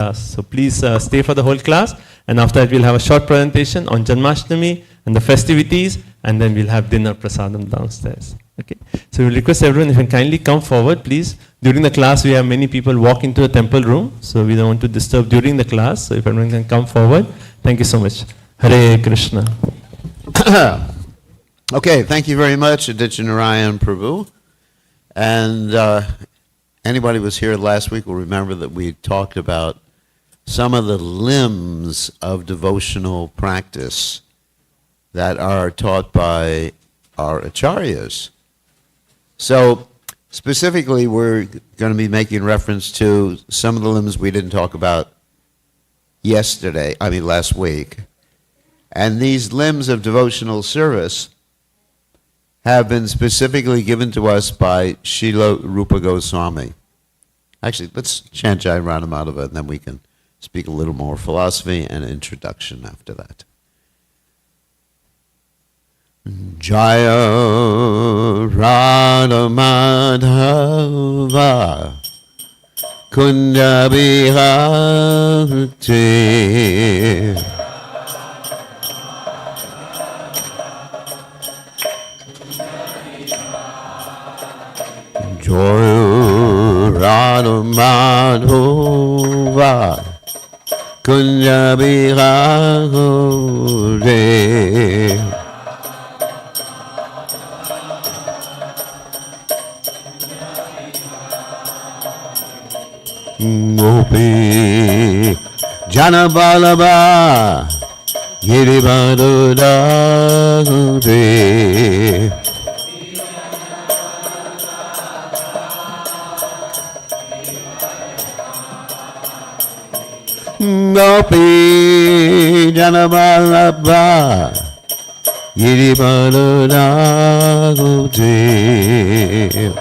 class. So please stay for the whole class, and after that we'll have a short presentation on Janmashtami and the festivities, and then we'll have dinner prasadam downstairs. Okay. So we'll request everyone if you can kindly come forward, please. During the class we have many people walk into the temple room, so we don't want to disturb during the class. So if everyone can come forward. Thank you so much. Hare Krishna. Okay, thank you very much, Aditya Narayan Prabhu. And anybody who was here last week will remember that we talked about some of the limbs of devotional practice that are taught by our acharyas. So specifically, we're going to be making reference to some of the limbs we didn't talk about last week. And these limbs of devotional service have been specifically given to us by Srila Rupa Goswami. Actually, let's chant Jai Radhamadhava, and then we can speak a little more philosophy and introduction after that. Jaya Radhamadhava Kunda Biharte Joy Radhamadhava Kunda Biharte Gopi Janabalaba Giribadudade Gopi Janabalaba Giribadudade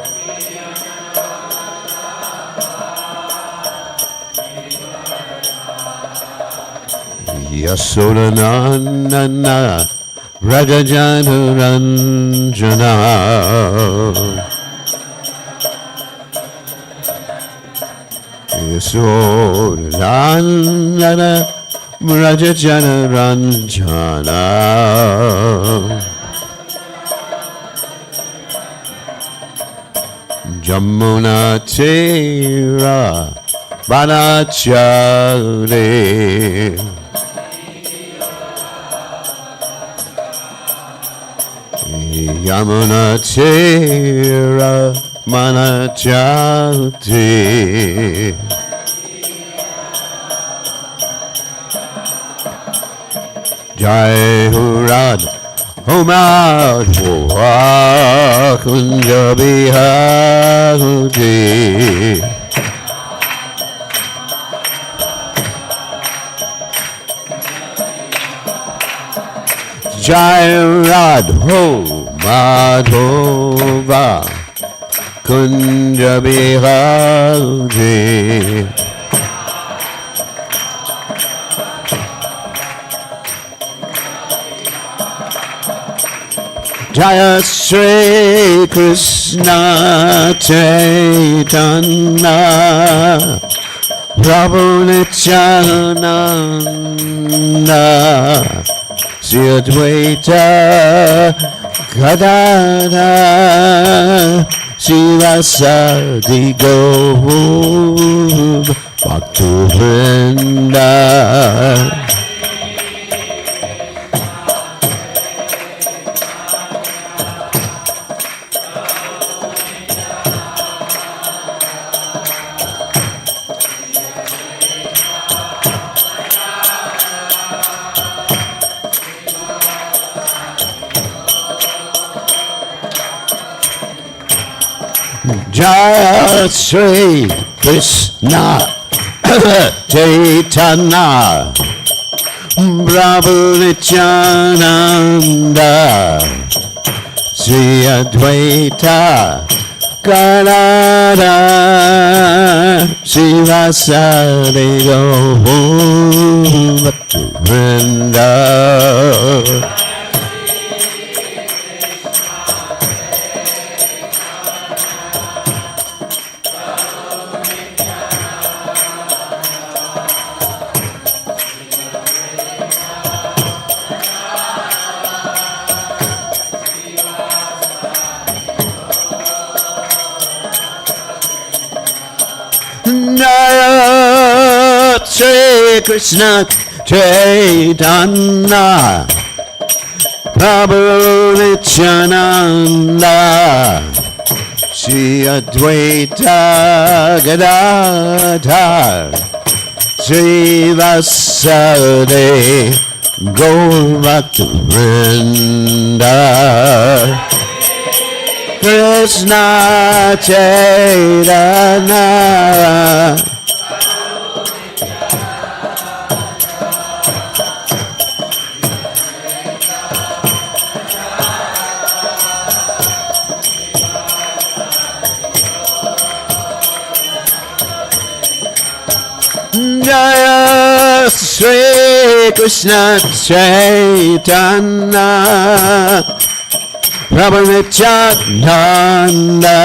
Yasodananda Rajajana Ranjana Yasodananda Rajajana Ranjana Jamuna Tera Banachare Yamuna Tera Manachati Jai Hurad Homad Kunja Bihati Jai Radho Madhova Kunja Bihari Jaya Sri Krishna Chaitanya Prabhu Nityananda Sri Advaita Gadadha Sivasadi Gaur Bhaktivinoda Jaya Sri Krishna Chaitanya Prabhu Nityananda Sri Advaita Gadadha Sivasadi Gaur Bhaktivinoda Krishna Chaitanya Prabhu Nityananda Shri Advaita Gadadhar Shri Vasudeva Gaur Bhakta Vrinda Krishna Chaitanya Jaya Shri Krishna Chaitanya Prabhu Nityananda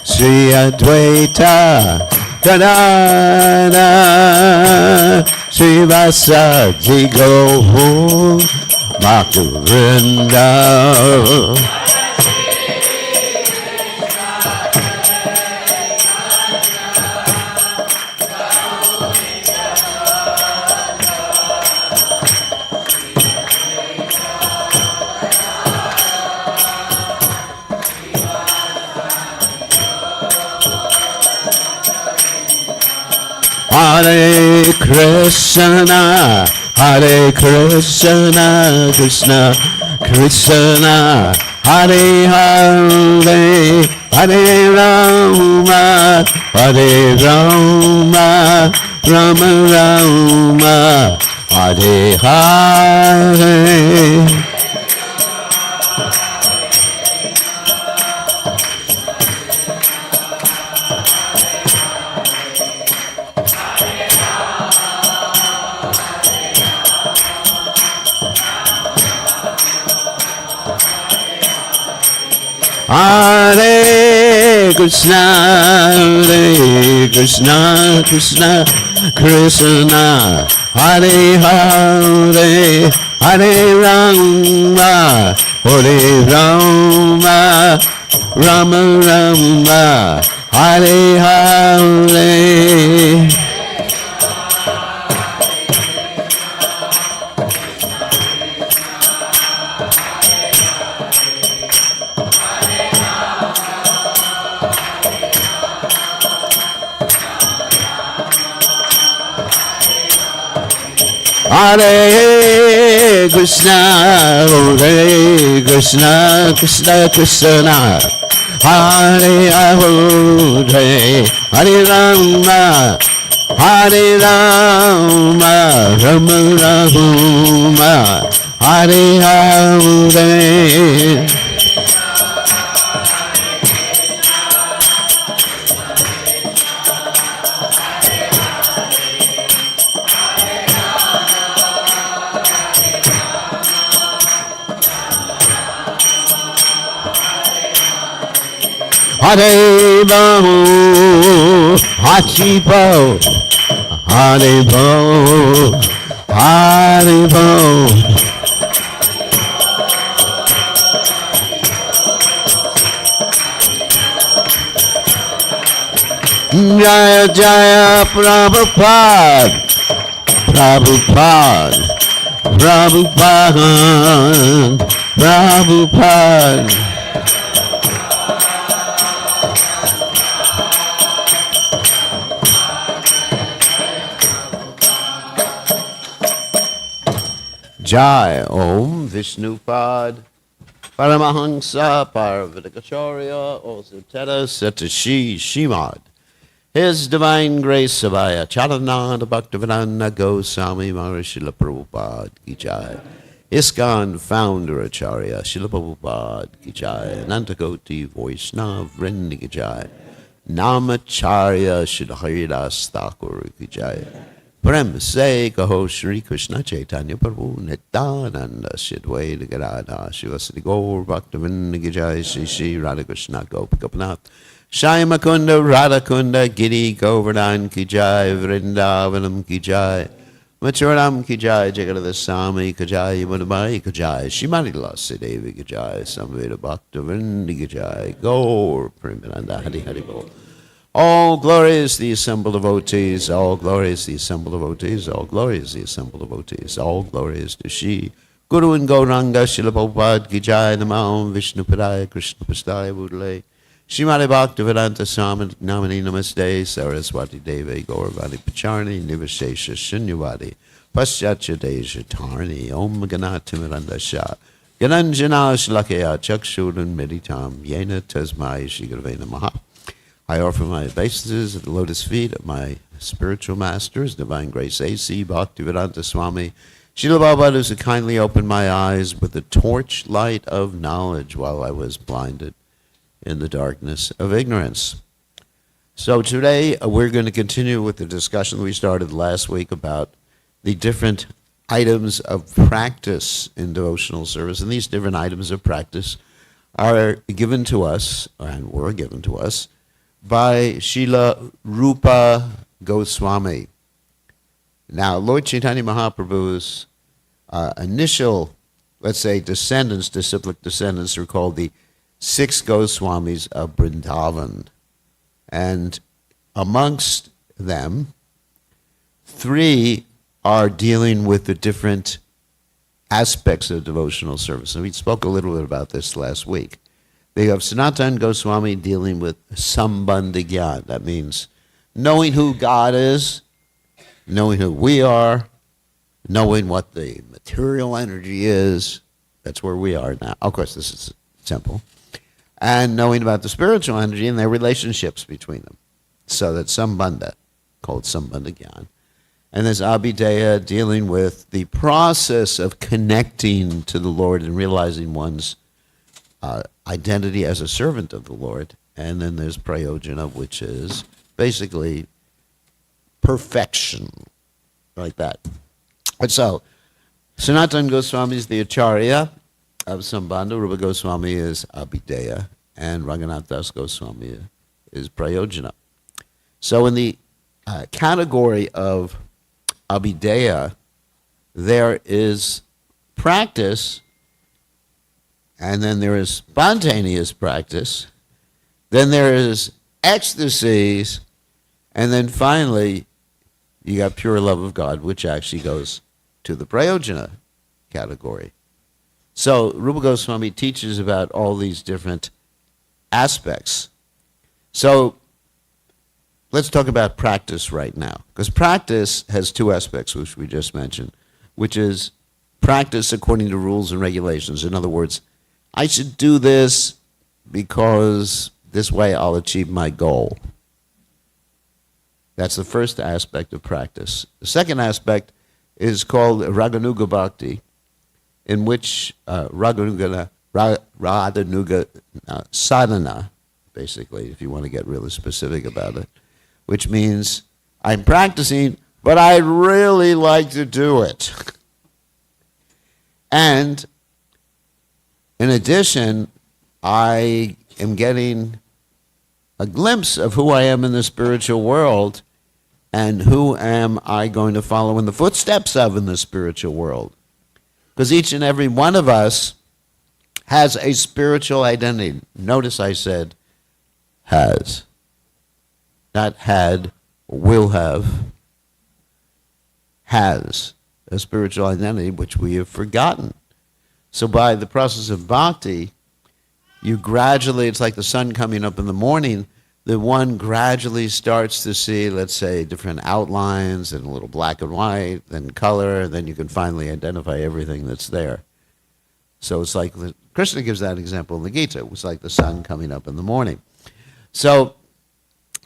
Shri Advaita Gadadhara Shri Vasudeva Gaur Bhakta Vrinda Hare Krishna, Hare Krishna, Krishna Krishna, Hare Hare, Hare Rama, Hare Rama, Rama Rama, Hare Hare. Hare Krishna, Hare Krishna, Krishna Krishna, Hare Hare, Hare Rama, Hare Rama, Rama Rama, Hare Hare. Hare Krishna, Hare Krishna, Krishna Krishna, Hare Hare, Hare Rama, Hare Rama, Rama Rama, Hare Hare. Hare Bo, Hachi Bo, Hare Bo, Hare Bo. Jaya Jaya Prabhupada, Prabhupada, Prabhupada, Prabhupada. Jai Om Vishnupad Paramahansa Paravatikacharya Osuteta Satashi Shimad. His Divine Grace Savaya Chalananda Bhaktivedanta Goswami Maharishi Srila Prabhupada Ki Jai. ISKCON Founder Acharya Srila Prabhupada Ki Jai. Anantakoti Vaishnav Vrinda Ki Jai. Namacharya Srila Haridas Thakur Ki Jai. Prem se kaho Shri Krishna Chaitanya Prabhu Nityananda Shidwaita Gadada Shivasati Gaur Bhaktivinoda Ki Jai Shri Shri Radha Krishna Gopikapanath Shyama Kunda Radha Kunda Giri Govardhan Ki Jai Vrindavanam Ki Jai Machuram Ki Jai Jagadada Sami Ki Jai Madhumai Ki Jai Shrimati Lasi Devi Ki Jai Samveda Bhaktivinoda Ki Jai Gaur Premananda Hari Hari Bol. All glorious the assembled devotees, all glorious the assembled devotees, all glorious the assembled devotees, all glorious to Shri Guru and Gauranga Srila Prabhupada Ki Jai Namah Vishnu Padaya Krishna Pastaya Budale Srimati Bhaktivedanta Swami Namani Namaste Saraswati Deve Gauravani Pacharni Nivashesha Shunyavadi Paschatya Deja Tarni Om Ganati Miranda Shah Gananjana Shlakaya Chakshuran Meditam Yena Tasmai Shigravena Maha. I offer my obeisances at the lotus feet of my spiritual masters, Divine Grace A.C. Bhaktivedanta Swami Srila Prabhupada, who kindly opened my eyes with the torchlight of knowledge while I was blinded in the darkness of ignorance. So today we're going to continue with the discussion we started last week about the different items of practice in devotional service. And these different items of practice are given to us, and were given to us, by Srila Rupa Goswami. Now, Lord Chaitanya Mahaprabhu's initial, let's say, descendants, disciplic descendants, are called the 6 Goswamis of Vrindavan. And amongst them, 3 are dealing with the different aspects of devotional service. And we spoke a little bit about this last week. They have Sanatana Goswami dealing with Sambandha Gyan. That means knowing who God is, knowing who we are, knowing what the material energy is. That's where we are now. Of course, this is simple. And knowing about the spiritual energy and their relationships between them. So that's Sambandha, called Sambandha Gyan. And there's Abhideya, dealing with the process of connecting to the Lord and realizing one's identity as a servant of the Lord. And then there's Prayojana, which is basically perfection, like that. And so, Sanatana Goswami is the Acharya of Sambandha, Rupa Goswami is Abhideya, and Raghunath Das Goswami is Prayojana. So in the category of Abhideya, there is practice, and then there is spontaneous practice, then there is ecstasies, and then finally you got pure love of God, which actually goes to the Prayojana category. So Rupa Goswami teaches about all these different aspects. So let's talk about practice right now, because practice has 2 aspects, which we just mentioned, which is practice according to rules and regulations. In other words, I should do this because this way I'll achieve my goal. That's the first aspect of practice. The second aspect is called Raganuga Bhakti, in which Raganuga sadhana, basically, if you want to get really specific about it, which means I'm practicing, but I'd really like to do it. And in addition, I am getting a glimpse of who I am in the spiritual world and who am I going to follow in the footsteps of in the spiritual world. Because each and every one of us has a spiritual identity. Notice I said has. Not had, will have. Has a spiritual identity which we have forgotten. So by the process of bhakti, you gradually, it's like the sun coming up in the morning, the one gradually starts to see, let's say, different outlines and a little black and white, then color, and then you can finally identify everything that's there. So it's like, Krishna gives that example in the Gita. It was like the sun coming up in the morning. So,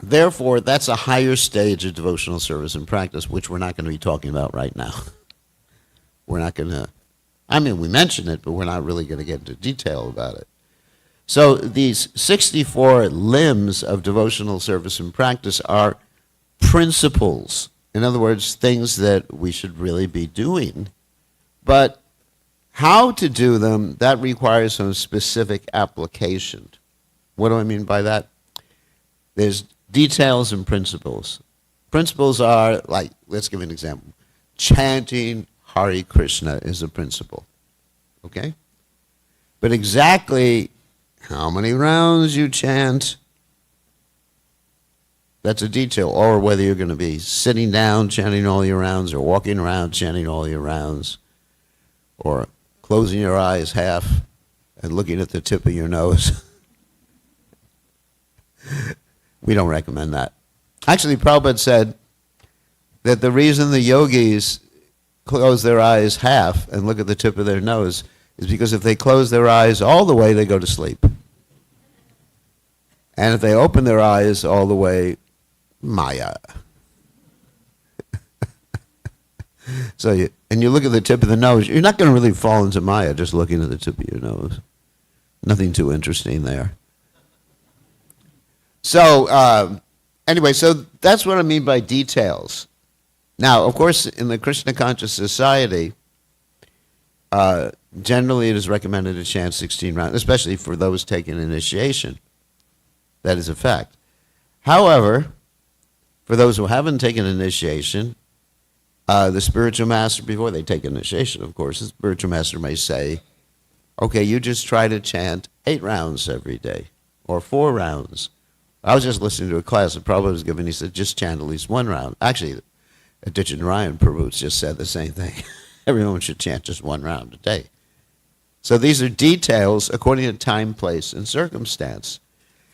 therefore, that's a higher stage of devotional service and practice, which we're not going to be talking about right now. We're not going to, I mean, we mention it, but we're not really going to get into detail about it. So these 64 limbs of devotional service and practice are principles. In other words, things that we should really be doing. But how to do them, that requires some specific application. What do I mean by that? There's details and principles. Principles are, like, let's give an example. Chanting Hare Krishna is a principle. Okay? But exactly how many rounds you chant, That's a detail. Or whether you're going to be sitting down chanting all your rounds, or walking around chanting all your rounds, or closing your eyes half and looking at the tip of your nose. We don't recommend that. Actually, Prabhupada said that the reason the yogis close their eyes half and look at the tip of their nose is because if they close their eyes all the way, they go to sleep. And if they open their eyes all the way, Maya. So you look at the tip of the nose, you're not going to really fall into Maya just looking at the tip of your nose. Nothing too interesting there. So anyway, so that's what I mean by details. Now, of course, in the Krishna conscious society, generally it is recommended to chant 16 rounds, especially for those taking initiation. That is a fact. However, for those who haven't taken initiation, the spiritual master, before they take initiation, of course, the spiritual master may say, okay, you just try to chant 8 rounds every day, or 4 rounds. I was just listening to a class that Prabhupada was giving. He said, just chant at least 1 round. Actually, Narayan Prabhu just said the same thing. Everyone should chant just 1 round a day. So these are details according to time, place, and circumstance.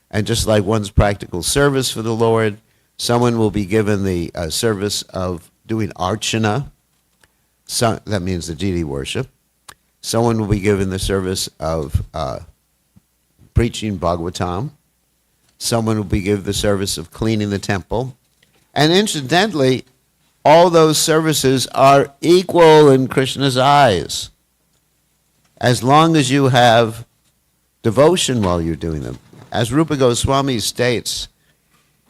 And just like one's practical service for the Lord, someone will be given the service of doing archana. So, that means the deity worship. Someone will be given the service of preaching Bhagavatam. Someone will be given the service of cleaning the temple. And incidentally, all those services are equal in Krishna's eyes, as long as you have devotion while you're doing them. As Rupa Goswami states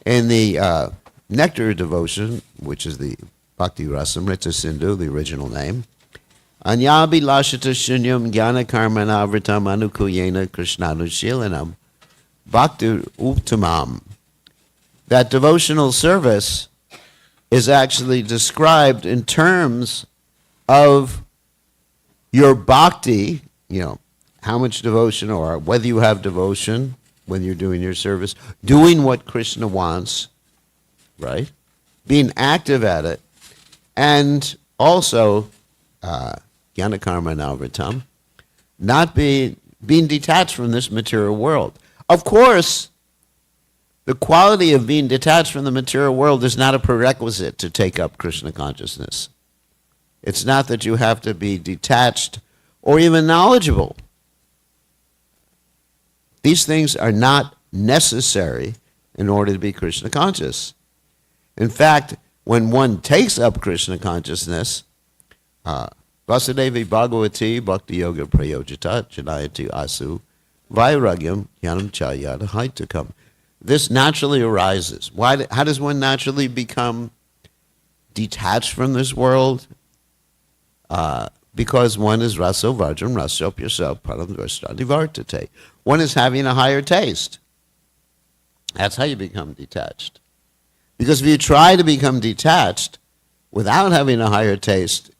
in the Nectar Devotion, which is the Bhakti Rasamrita Sindhu, the original name, Anyabi Lashita Shunyam Jnana Karmana Vritam Anukuyena Krishnanushilanam Bhakti Uttamam. That devotional service is actually described in terms of your bhakti, how much devotion, or whether you have devotion when you're doing your service, doing what Krishna wants, right? Being active at it, and also jnana karma navritam, not being detached from this material world. Of course, the quality of being detached from the material world is not a prerequisite to take up Krishna consciousness. It's not that you have to be detached or even knowledgeable. These things are not necessary in order to be Krishna conscious. In fact, when one takes up Krishna consciousness, Vasudevi Bhagavati Bhakti Yoga Prayojita Janayati Asu Vairagyam Yanam Chayata Haitakam. This naturally arises. How does one naturally become detached from this world? Because one is raso vajram rasop yourself param dvashtani vartate. One is having a higher taste. That's how you become detached. Because if you try to become detached without having a higher taste,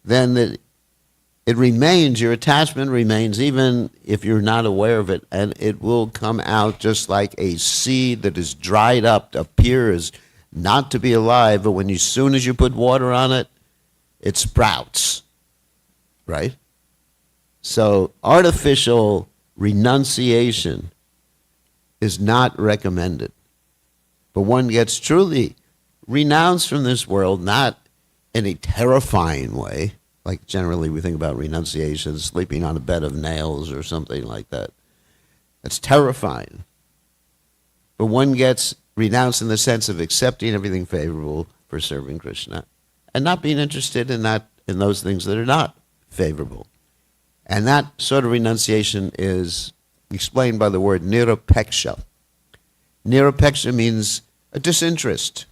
then it remains, your attachment remains even if you're not aware of it, and it will come out just like a seed that is dried up, appears not to be alive, but as soon as you put water on it, it sprouts, right? So artificial renunciation is not recommended. But one gets truly renounced from this world, not in a terrifying way, like generally we think about renunciation, sleeping on a bed of nails or something like that. That's terrifying. But one gets renounced in the sense of accepting everything favorable for serving Krishna and not being interested in those things that are not favorable. And that sort of renunciation is explained by the word nirapeksha. Nirapeksha means a disinterest.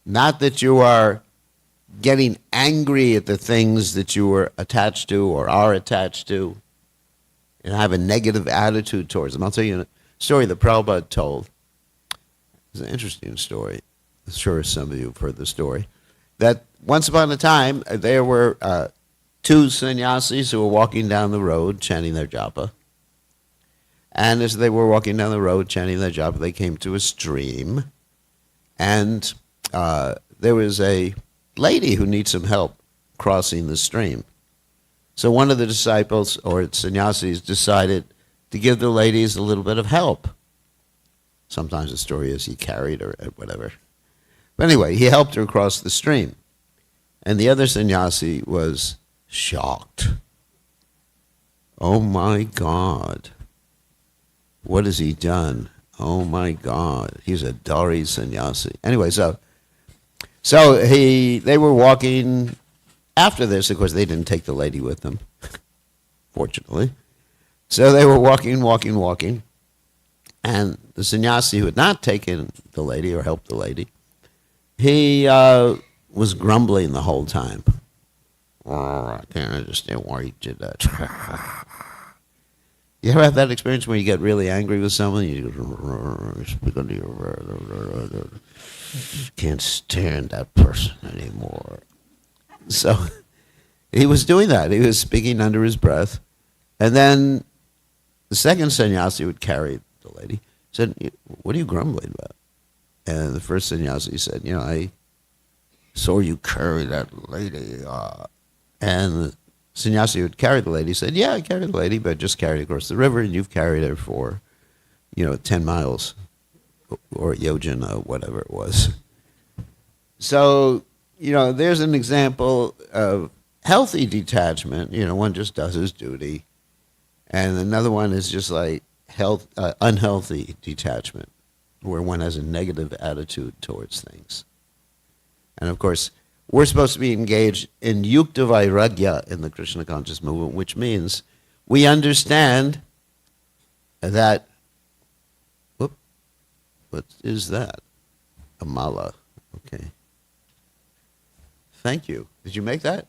Not that you are getting angry at the things that you were attached to or are attached to and have a negative attitude towards them. I'll tell you a story that Prabhupada told. It's an interesting story. I'm sure some of you have heard the story. That once upon a time, there were 2 sannyasis who were walking down the road chanting their japa. And as they were walking down the road chanting their japa, they came to a stream. And there was a lady who needs some help crossing the stream. So one of the disciples, or sannyasis, decided to give the ladies a little bit of help. Sometimes the story is he carried her, or whatever. But anyway, he helped her cross the stream. And the other sannyasi was shocked. Oh my God. What has he done? Oh my God. He's a Dari sannyasi. Anyway, so they were walking. After this, of course, they didn't take the lady with them, fortunately. So they were walking. And the sannyasi who had not taken the lady or helped the lady, he was grumbling the whole time. Oh, I can't understand why he did that. You ever have that experience where you get really angry with someone? You can't stand that person anymore. So he was doing that. He was speaking under his breath. And then the second sannyasi would carry the lady said, "What are you grumbling about?" And the first sannyasi said, "I saw you carry that lady." And the sannyasi who would carry the lady said, "Yeah, I carried the lady, but I just carried her across the river, and you've carried her for, 10 miles or yojana, whatever it was." So, there's an example of healthy detachment. One just does his duty. And another one is just like unhealthy detachment, where one has a negative attitude towards things. And of course, we're supposed to be engaged in yukta vairagya in the Krishna conscious movement, which means we understand that, what is that? A mala. Okay. Thank you. Did you make that?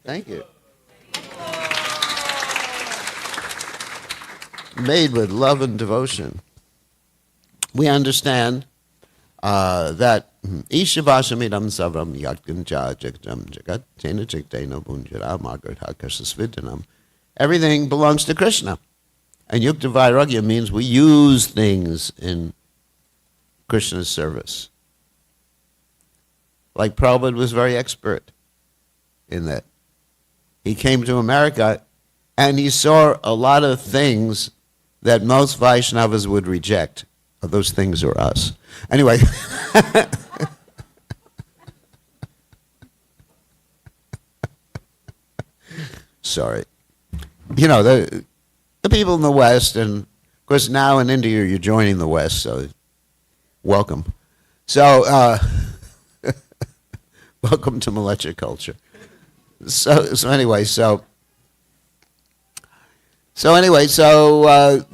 Thank you. Made with love and devotion. We understand that Ishavashamidam Savam Yatkancha Jagdam Jagat Tena Jagdena Bunjara Magartha Kasasvidanam. Everything belongs to Krishna. And Yukta Vairagya means we use things in Krishna's service. Like Prabhupada was very expert in that. He came to America and he saw a lot of things that most Vaishnavas would reject. Those things are us. Anyway. Sorry. The people in the West, and of course now in India you're joining the West, so welcome. So, welcome to Malacha culture. So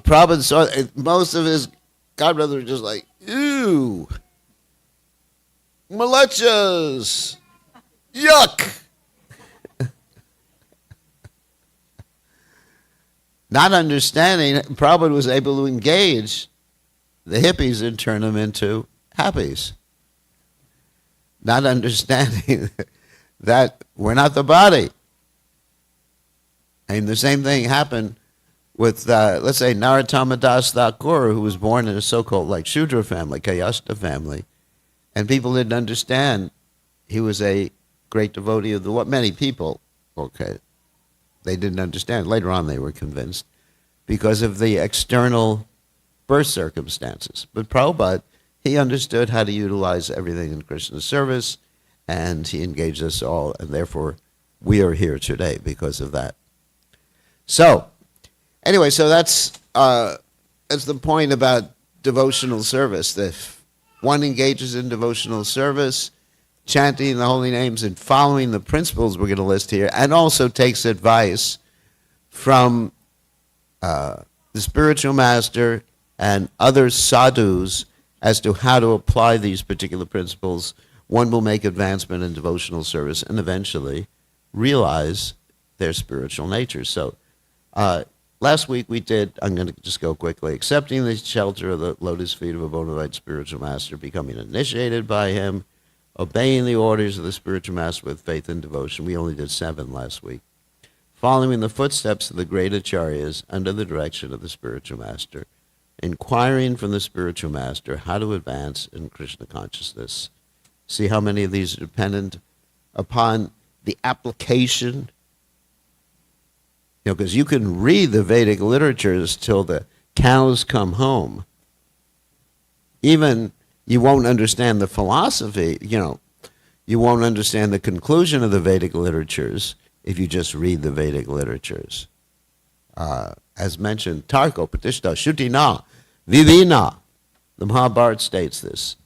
Prabhupada saw most of his godbrothers were just like, ew, Malachas, yuck. Not understanding, Prabhupada was able to engage the hippies and turn them into happies. Not understanding that we're not the body. And the same thing happened with, let's say, Narottama Das Thakur, who was born in a so-called Shudra family, Kayasta family, and people didn't understand he was a great devotee of the Lord. Many people, they didn't understand. Later on they were convinced because of the external birth circumstances. But Prabhupada, he understood how to utilize everything in Krishna's service, and he engaged us all, and therefore we are here today because of that. So, anyway, so that's the point about devotional service. That if one engages in devotional service, chanting the holy names and following the principles we're going to list here, and also takes advice from the spiritual master and other sadhus as to how to apply these particular principles, one will make advancement in devotional service and eventually realize their spiritual nature. So, last week we did, I'm going to just go quickly, accepting the shelter of the lotus feet of a bona fide spiritual master, becoming initiated by him, obeying the orders of the spiritual master with faith and devotion. We only did 7 last week. Following the footsteps of the great acharyas under the direction of the spiritual master, inquiring from the spiritual master how to advance in Krishna consciousness. See how many of these are dependent upon the application. Because you can read the Vedic literatures till the cows come home. Even you won't understand the philosophy, you won't understand the conclusion of the Vedic literatures if you just read the Vedic literatures. As mentioned, Tarko, Pratishta, Shutina, Vivina. The Mahabharata states this.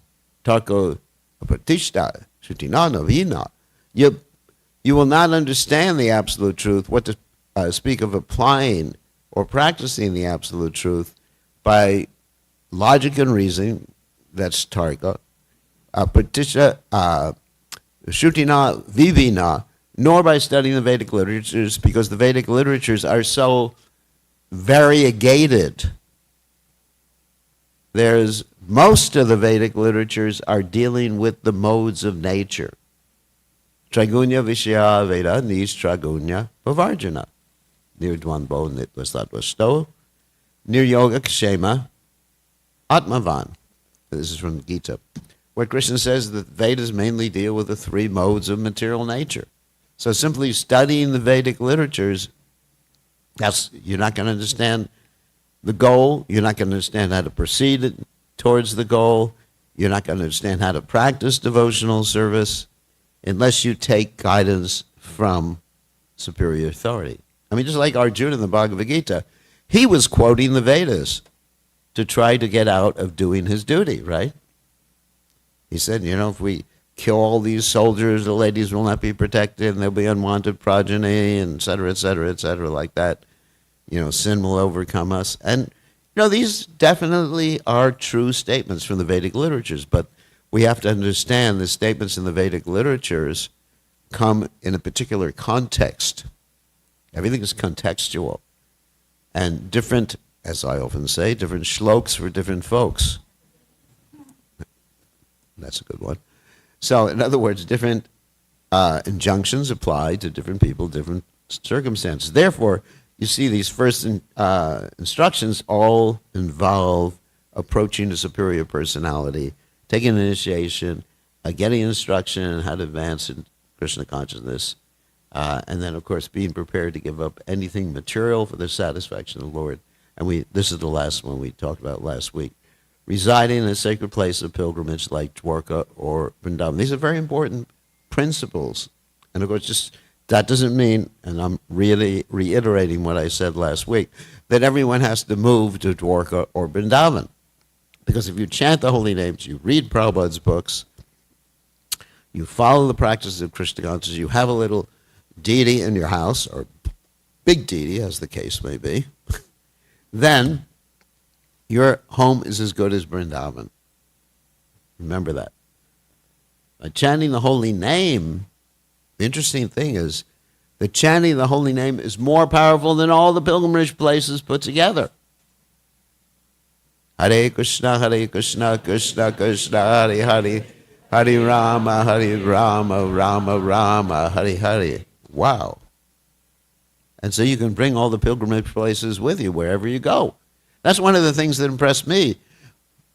Tarko, Pratishta, Shutina, Vivina. You will not understand the absolute truth, what to speak of applying or practicing the absolute truth by logic and reasoning. That's Tarka. Pratishta, Shutina, Vivina, nor by studying the Vedic literatures, because the Vedic literatures are so variegated. Most of the Vedic literatures are dealing with the modes of nature. Tragunya Vishya Veda Nis Tragunya Pavarjana. Nirdvanbo Nitvastatvasto. Niryoga Kshema Atmavan. This is from Gita, where Krishna says that Vedas mainly deal with the three modes of material nature. So simply studying the Vedic literatures, you're not going to understand the goal. You're not going to understand how to proceed towards the goal. You're not going to understand how to practice devotional service unless you take guidance from superior authority. I mean, just like Arjuna in the Bhagavad Gita, he was quoting the Vedas to try to get out of doing his duty, right? He said, if we kill all these soldiers, the ladies will not be protected, and there'll be unwanted progeny, and et cetera, like that. Sin will overcome us. And, these definitely are true statements from the Vedic literatures, but we have to understand the statements in the Vedic literatures come in a particular context. Everything is contextual. And different, as I often say, different shlokas for different folks. That's a good one. So, in other words, different injunctions apply to different people, different circumstances. Therefore, you see these first instructions all involve approaching a superior personality, taking initiation, getting instruction on how to advance in Krishna consciousness, and then, of course, being prepared to give up anything material for the satisfaction of the Lord. And this is the last one we talked about last week. Residing in a sacred place of pilgrimage like Dwarka or Vrindavan. These are very important principles. And of course, that doesn't mean, and I'm really reiterating what I said last week, that everyone has to move to Dwarka or Vrindavan. Because if you chant the holy names, you read Prabhupada's books, you follow the practices of Krishna consciousness, you have a little deity in your house, or big deity, as the case may be, then your home is as good as Vrindavan. Remember that. By chanting the holy name, the interesting thing is that chanting the holy name is more powerful than all the pilgrimage places put together. Hare Krishna, Krishna Krishna, Hare Hare, Hare Rama, Rama Rama, Hare Hare. Wow. And so you can bring all the pilgrimage places with you wherever you go. That's one of the things that impressed me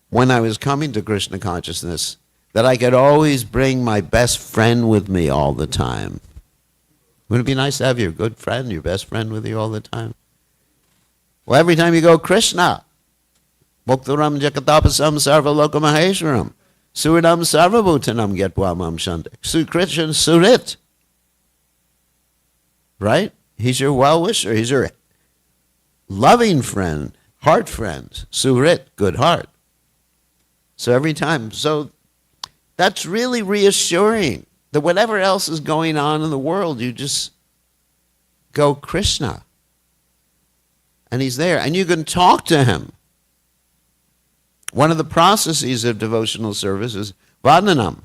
when I was coming to Krishna consciousness, that I could always bring my best friend with me all the time. Wouldn't it be nice to have your good friend, your best friend with you all the time? Well, every time you go, Krishna, Bhaktaram Jakatapasam Sarva Lokamaheshwaram, Suridam Sarvabhutanam Getwamam Shantik, Sukrishna Surit. Right? He's your well-wisher. He's your loving friend, heart friend, Surit, good heart. So every time, that's really reassuring that whatever else is going on in the world, you just go Krishna. And he's there, and you can talk to him. One of the processes of devotional service is Vadanam,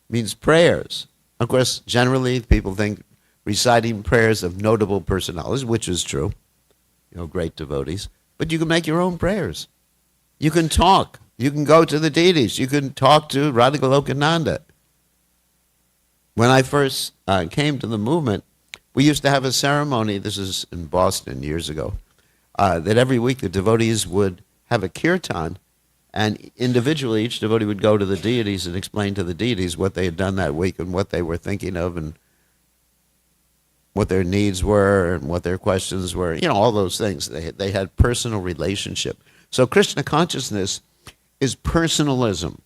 means prayers. Of course, generally people think reciting prayers of notable personalities, which is true, great devotees, but you can make your own prayers. You can talk. You can go to the deities. You can talk to Radha Golokananda. When I first came to the movement, we used to have a ceremony, this is in Boston years ago, that every week the devotees would have a kirtan, and individually each devotee would go to the deities and explain to the deities what they had done that week and what they were thinking of and what their needs were and what their questions were, all those things. They had personal relationship. So Krishna consciousness is personalism.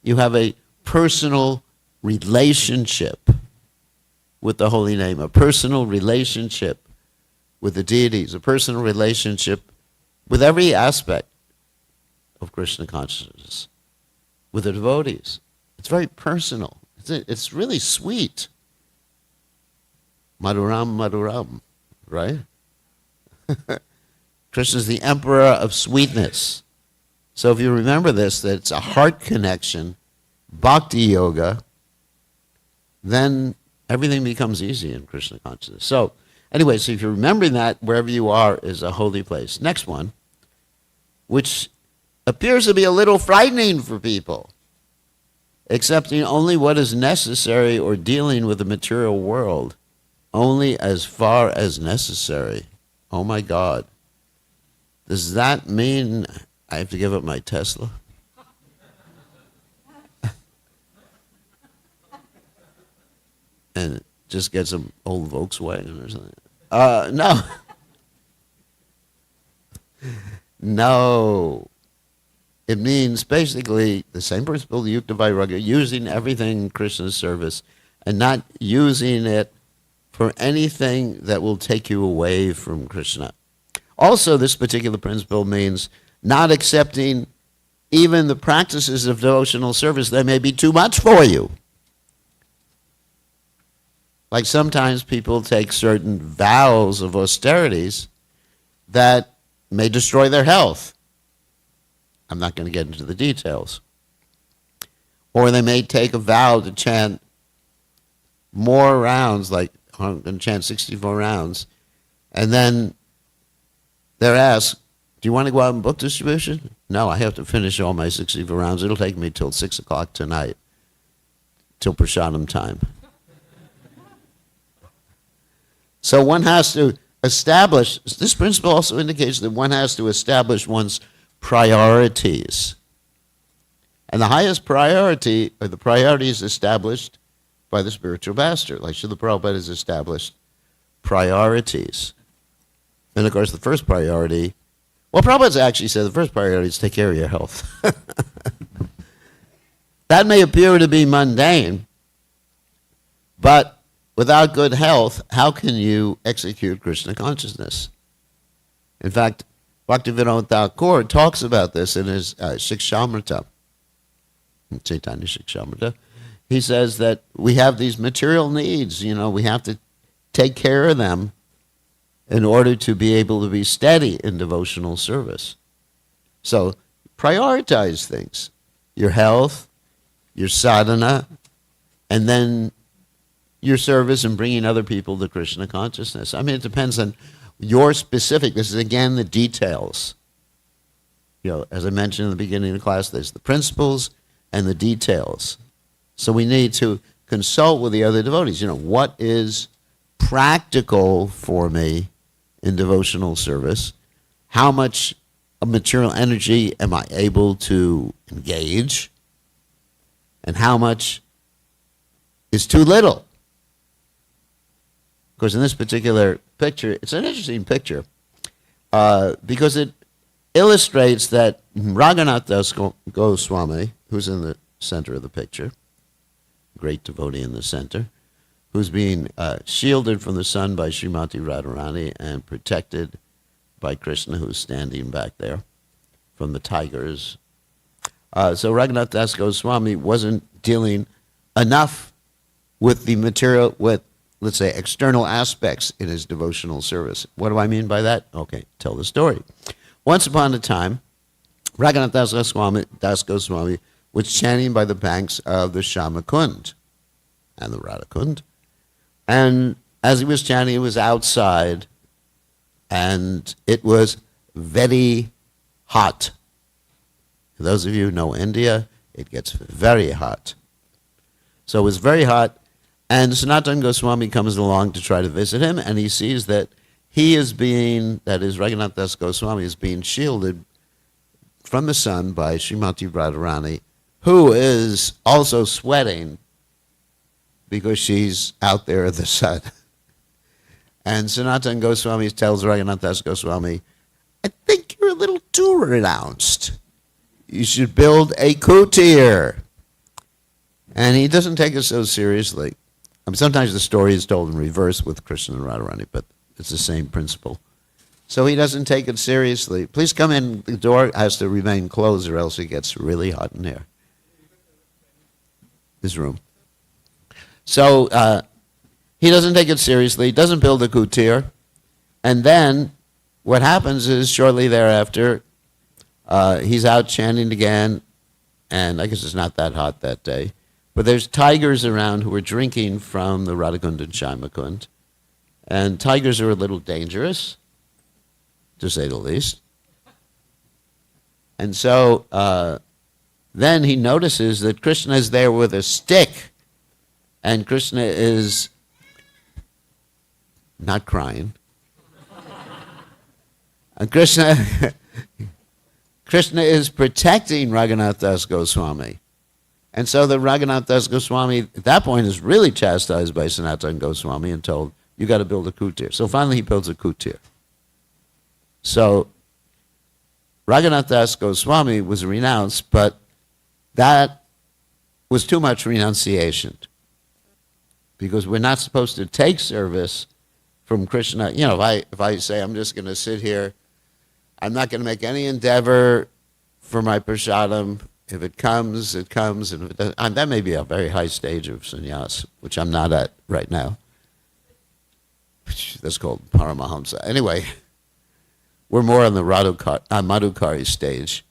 You have a personal relationship with the holy name, a personal relationship with the deities, a personal relationship with every aspect of Krishna consciousness, with the devotees. It's very personal. It's really sweet. Madhuram, Madhuram, right? Krishna is the emperor of sweetness. So if you remember this, that it's a heart connection, bhakti yoga, then everything becomes easy in Krishna consciousness. So anyway, so if you're remembering that, wherever you are is a holy place. Next one, which appears to be a little frightening for people, accepting only what is necessary or dealing with the material world only as far as necessary. Oh my God. Does that mean I have to give up my Tesla? And just get some old Volkswagen or something? No. No. It means basically the same principle, the Yukta Vairagya, using everything in Krishna's service and not using it for anything that will take you away from Krishna. Also, this particular principle means not accepting even the practices of devotional service that may be too much for you. Like sometimes people take certain vows of austerities that may destroy their health. I'm not going to get into the details. Or they may take a vow to chant more rounds, like I'm going to chant 64 rounds, and then they're asked, do you want to go out and book distribution? No, I have to finish all my 64 rounds. It'll take me till 6 o'clock tonight, till prasadam time. So one has to establish, this principle also indicates that one has to establish one's priorities. And the highest priority are the priorities established by the spiritual master. Like Srila Prabhupada has established priorities. And of course the first priority, well, Prabhupada's actually said the first priority is take care of your health. That may appear to be mundane, but without good health, how can you execute Krishna consciousness? In fact, Bhaktivinoda Thakur talks about this in his Shikshamrita, Chaitanya Shikshamrita. He says that we have these material needs, we have to take care of them in order to be able to be steady in devotional service. So prioritize things, your health, your sadhana, and then your service and bringing other people to Krishna consciousness. I mean, it depends on your specific, this is again the details. As I mentioned in the beginning of the class, there's the principles and the details. So we need to consult with the other devotees. What is practical for me in devotional service? How much of material energy am I able to engage? And how much is too little? Of course, in this particular picture, it's an interesting picture because it illustrates that Raghunath Das Goswami, who's in the center of the picture, great devotee in the center, who's being shielded from the sun by Srimati Radharani and protected by Krishna, who's standing back there from the tigers. So Raghunath Das Goswami wasn't dealing enough with the material, with, let's say, external aspects in his devotional service. What do I mean by that? Okay, tell the story. Once upon a time, Raghunath Das Goswami was chanting by the banks of the Shamakund and the Radhakund. And as he was chanting, he was outside, and it was very hot. For those of you who know India, it gets very hot. So it was very hot, and Sanatana Goswami comes along to try to visit him, and he sees that he is being, that is, Raghunath Das Goswami is being shielded from the sun by Srimati Radharani, who is also sweating because she's out there in the sun. And Sanatana Goswami tells Raghunath Das Goswami, I think you're a little too renounced. You should build a kutir. And he doesn't take it so seriously. I mean, sometimes the story is told in reverse with Krishna and Radharani, but it's the same principle. So he doesn't take it seriously. Please come in. The door has to remain closed or else it gets really hot in here. This room. So he doesn't take it seriously. He doesn't build a kutir. And then what happens is shortly thereafter, he's out chanting again. And I guess it's not that hot that day. But there's tigers around who are drinking from the Radhakund and Shaimakund. And tigers are a little dangerous, to say the least. And so then he notices that Krishna is there with a stick. And Krishna is not crying. And Krishna is protecting Raghunath Das Goswami. And so the Raghunath Das Goswami, at that point, is really chastised by Sanatana Goswami and told, you got to build a kutir. So finally he builds a kutir. So Raghunath Das Goswami was renounced, but that was too much renunciation. Because we're not supposed to take service from Krishna. You know, if I say I'm just going to sit here, I'm not going to make any endeavor for my prasadam. If it comes, it comes. And if it doesn't, and that may be a very high stage of sannyas, which I'm not at right now. That's called Paramahamsa. Anyway, we're more on the Madhukari stage.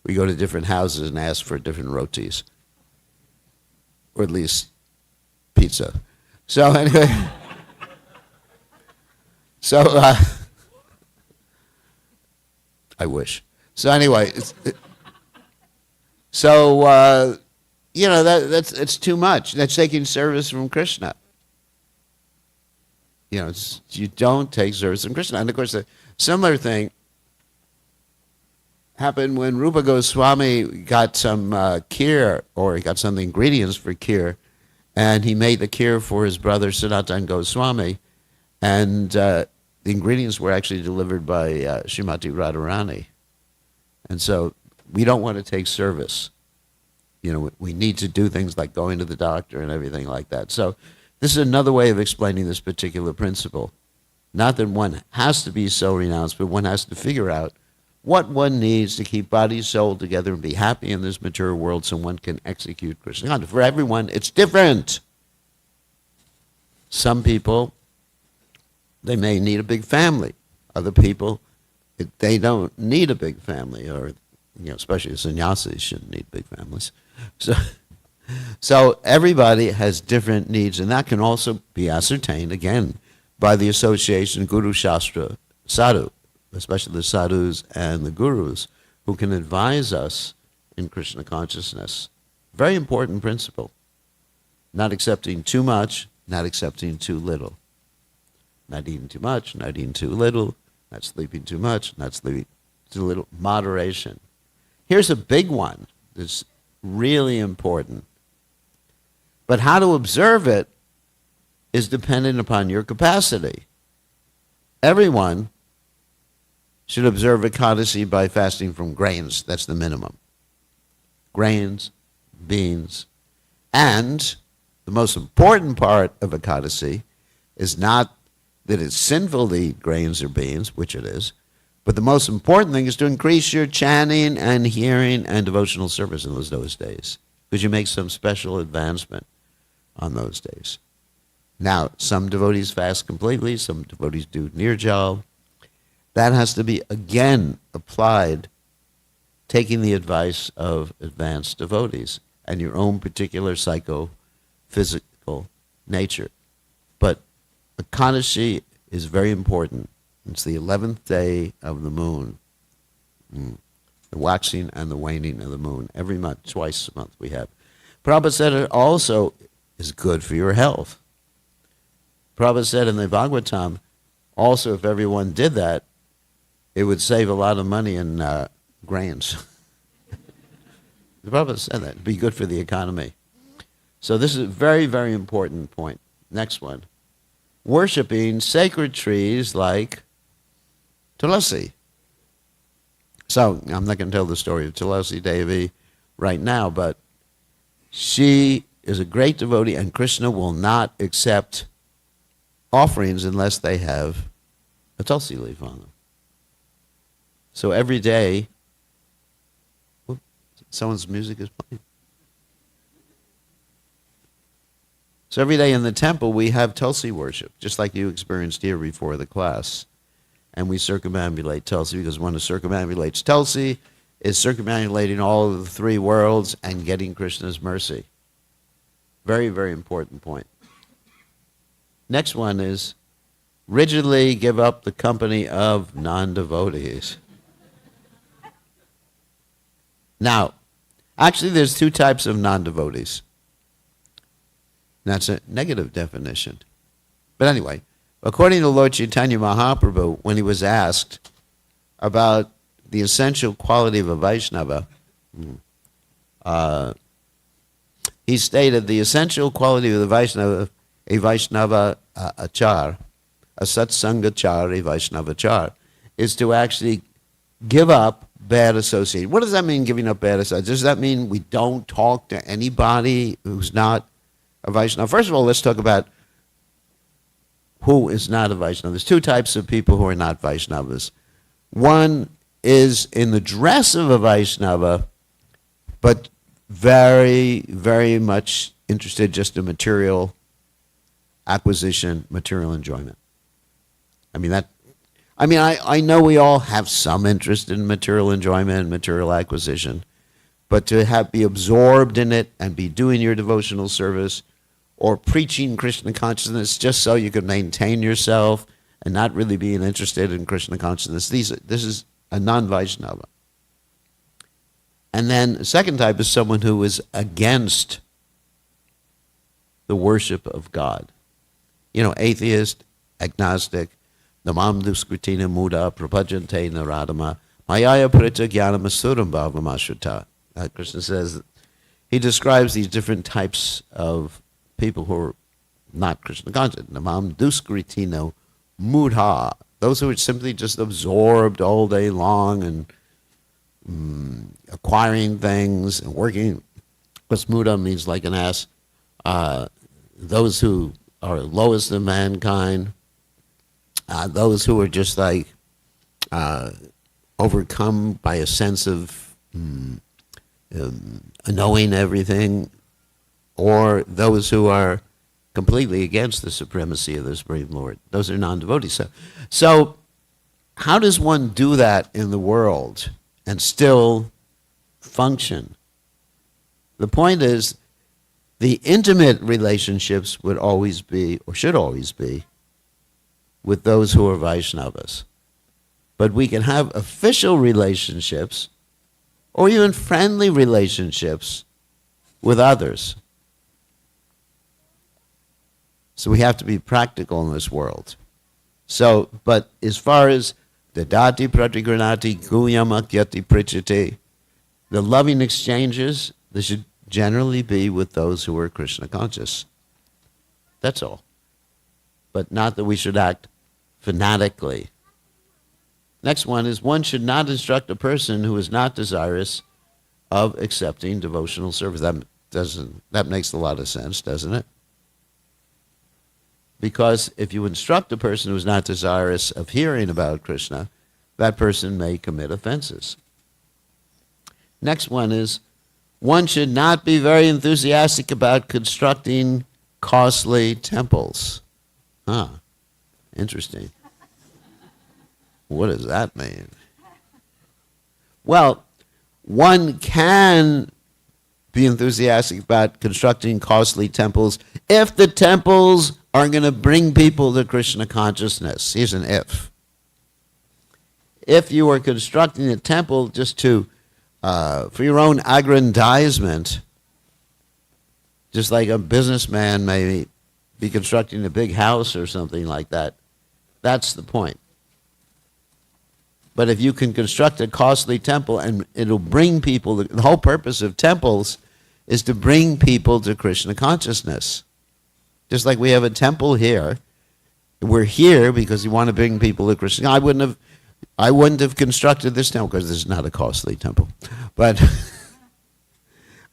We go to different houses and ask for different rotis. Or at least pizza. So anyway, I wish. So anyway, you know, it's too much. That's taking service from Krishna. You know, you don't take service from Krishna. And of course, a similar thing happened when Rupa Goswami got some kheer, or he got some ingredients for kheer, and he made the kheer for his brother Sanatana Goswami, and the ingredients were actually delivered by Srimati Radharani. And so we don't want to take service. You know, we need to do things like going to the doctor and everything like that. So this is another way of explaining this particular principle. Not that one has to be so renounced, but one has to figure out what one needs to keep body, soul together and be happy in this mature world so one can execute Krishna consciousness. For everyone, it's different. Some people, they may need a big family. Other people, they don't need a big family, or, you know, especially sannyasis shouldn't need big families. So everybody has different needs, and that can also be ascertained, again, by the association Guru Shastra Sadhu, especially the sadhus and the gurus, who can advise us in Krishna consciousness. Very important principle. Not accepting too much, not accepting too little. Not eating too much, not eating too little, not sleeping too much, not sleeping too little. Moderation. Here's a big one that's really important. But how to observe it is dependent upon your capacity. Everyone should observe Ekadasi by fasting from grains. That's the minimum. Grains, beans, and the most important part of Ekadasi is not that it's sinful to eat grains or beans, which it is, but the most important thing is to increase your chanting and hearing and devotional service in those days, because you make some special advancement on those days. Now, some devotees fast completely, some devotees do nirjal. That has to be, again, applied, taking the advice of advanced devotees and your own particular psychophysical nature. But Ekadashi is very important. It's the 11th day of the moon, the waxing and the waning of the moon. Every month, twice a month we have. Prabhupada said it also is good for your health. Prabhupada said in the Bhagavatam, Also, if everyone did that, it would save a lot of money in grains. The Prabhupada said that. It'd be good for the economy. So this is a very, very important point. Next one. Worshipping sacred trees like Tulasi. So I'm not going to tell the story of Tulasi Devi right now, but she is a great devotee, and Krishna will not accept offerings unless they have a tulsi leaf on them. So every day, someone's music is playing. So every day in the temple we have tulsi worship, just like you experienced here before the class. And we circumambulate tulsi, because one who circumambulates tulsi is circumambulating all of the three worlds and getting Krishna's mercy. Very, very important point. Next one is rigidly give up the company of non-devotees. Now, actually there's two types of non-devotees. That's a negative definition. But anyway, according to Lord Chaitanya Mahaprabhu, when he was asked about the essential quality of a Vaishnava, he stated the essential quality of the Vaishnava, a Vaishnava achar, a satsangachar, a Vaishnavachar, is to actually give up bad association. What does that mean, giving up bad association? Does that mean we don't talk to anybody who's not a Vaishnava? First of all, let's talk about who is not a Vaishnava. There's two types of people who are not Vaishnavas. One is in the dress of a Vaishnava, but very, very much interested just in material acquisition, material enjoyment. I know we all have some interest in material enjoyment and material acquisition, but to be absorbed in it and be doing your devotional service or preaching Krishna consciousness just so you can maintain yourself and not really being interested in Krishna consciousness, this is a non-Vaishnava. And then the second type is someone who is against the worship of God. Atheist, agnostic, namam duskritina muda prabhajante naradama mayaya parita jnana masuram bhavamashruta. Krishna says, he describes these different types of people who are not Krishna conscious. Namam duskritina mudha. Those who are simply just absorbed all day long and acquiring things and working. Because muda means like an ass. Those who are lowest of mankind. Those who are just like overcome by a sense of knowing everything, or those who are completely against the supremacy of the Supreme Lord. Those are non-devotees. So how does one do that in the world and still function? The point is, the intimate relationships would always be, or should always be, with those who are Vaishnavas. But we can have official relationships or even friendly relationships with others. So we have to be practical in this world. So, but as far as the dati pratigranati guyamakyati prichati, the loving exchanges, they should generally be with those who are Krishna conscious. That's all. But not that we should act fanatically. Next one is, one should not instruct a person who is not desirous of accepting devotional service. That makes a lot of sense, doesn't it? Because if you instruct a person who is not desirous of hearing about Krishna, that person may commit offenses. Next one is, one should not be very enthusiastic about constructing costly temples. Interesting. What does that mean? Well, one can be enthusiastic about constructing costly temples if the temples are going to bring people to Krishna consciousness. Here's an if. If you are constructing a temple just to for your own aggrandizement, just like a businessman may be constructing a big house or something like that, That's the point. But if you can construct a costly temple and it'll bring people, the whole purpose of temples is to bring people to Krishna consciousness. Just like we have a temple here. We're here because we want to bring people to Krishna. I wouldn't have constructed this temple because this is not a costly temple. But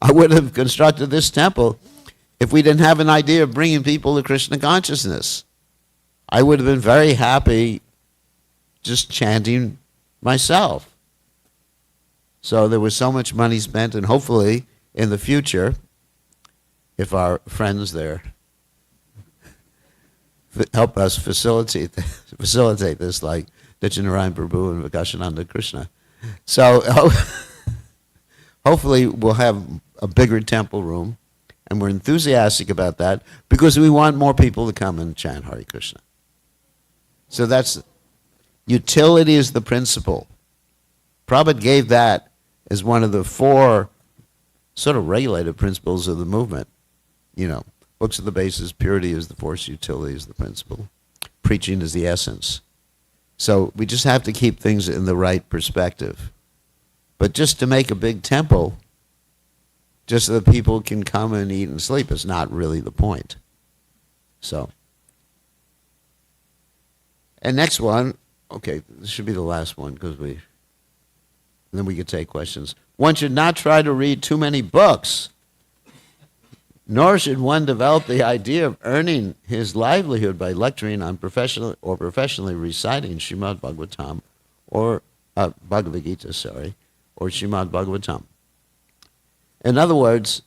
I wouldn't have constructed this temple if we didn't have an idea of bringing people to Krishna consciousness. I would have been very happy just chanting myself. So there was so much money spent, and hopefully in the future, if our friends there help us facilitate this, like Nityanarayan Prabhu and Vikashananda Krishna. So hopefully we'll have a bigger temple room, and we're enthusiastic about that because we want more people to come and chant Hare Krishna. So that's, utility is the principle. Prabhupada gave that as one of the 4 sort of regulative principles of the movement. You know, books are the basis, purity is the force, utility is the principle. Preaching is the essence. So we just have to keep things in the right perspective. But just to make a big temple, just so that people can come and eat and sleep, is not really the point. So. And next one, okay, this should be the last one because then we could take questions. One should not try to read too many books, nor should one develop the idea of earning his livelihood by lecturing on professionally reciting Srimad Bhagavatam or Bhagavad Gita, or Srimad Bhagavatam. In other words,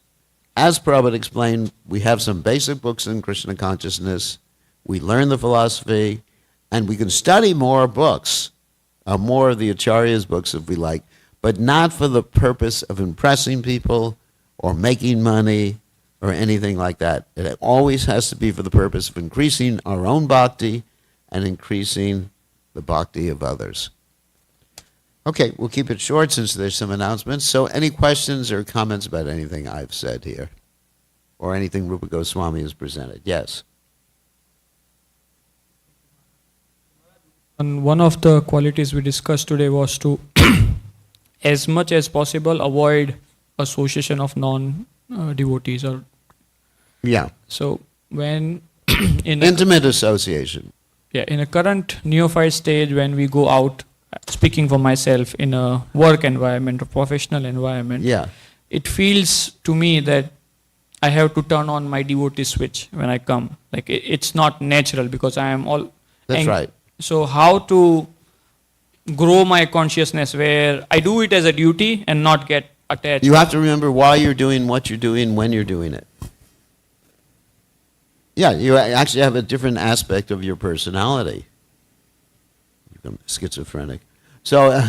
as Prabhupada explained, we have some basic books in Krishna consciousness, we learn the philosophy, and we can study more books, more of the Acharya's books if we like, but not for the purpose of impressing people or making money or anything like that. It always has to be for the purpose of increasing our own bhakti and increasing the bhakti of others. Okay, we'll keep it short since there's some announcements. So any questions or comments about anything I've said here or anything Rupa Goswami has presented? Yes. And one of the qualities we discussed today was to, as much as possible, avoid association of non-devotees. Yeah. So when intimate association. Yeah, in a current neophyte stage, when we go out, speaking for myself, in a work environment, a professional environment, yeah, it feels to me that I have to turn on my devotee switch when I come. Like it's not natural because I am all. That's right. So how to grow my consciousness where I do it as a duty and not get attached? You have to remember why you're doing what you're doing when you're doing it. Yeah, you actually have a different aspect of your personality. You become schizophrenic. So,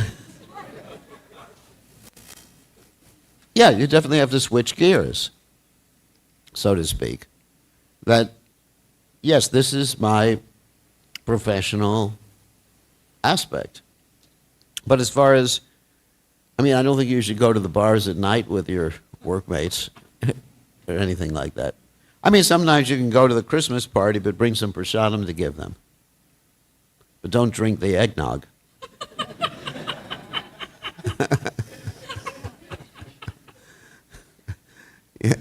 yeah, you definitely have to switch gears, so to speak. That, yes, this is my professional aspect. But as far as, I mean, I don't think you should go to the bars at night with your workmates or anything like that. I mean, sometimes you can go to the Christmas party, but bring some prasadam to give them. But don't drink the eggnog.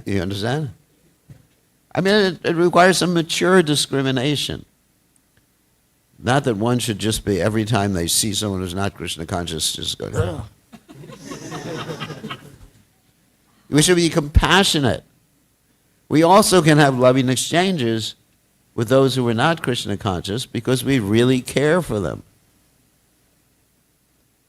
You understand? I mean, it requires some mature discrimination. Not that one should just be, every time they see someone who's not Krishna conscious, just go, oh. We should be compassionate. We also can have loving exchanges with those who are not Krishna conscious because we really care for them.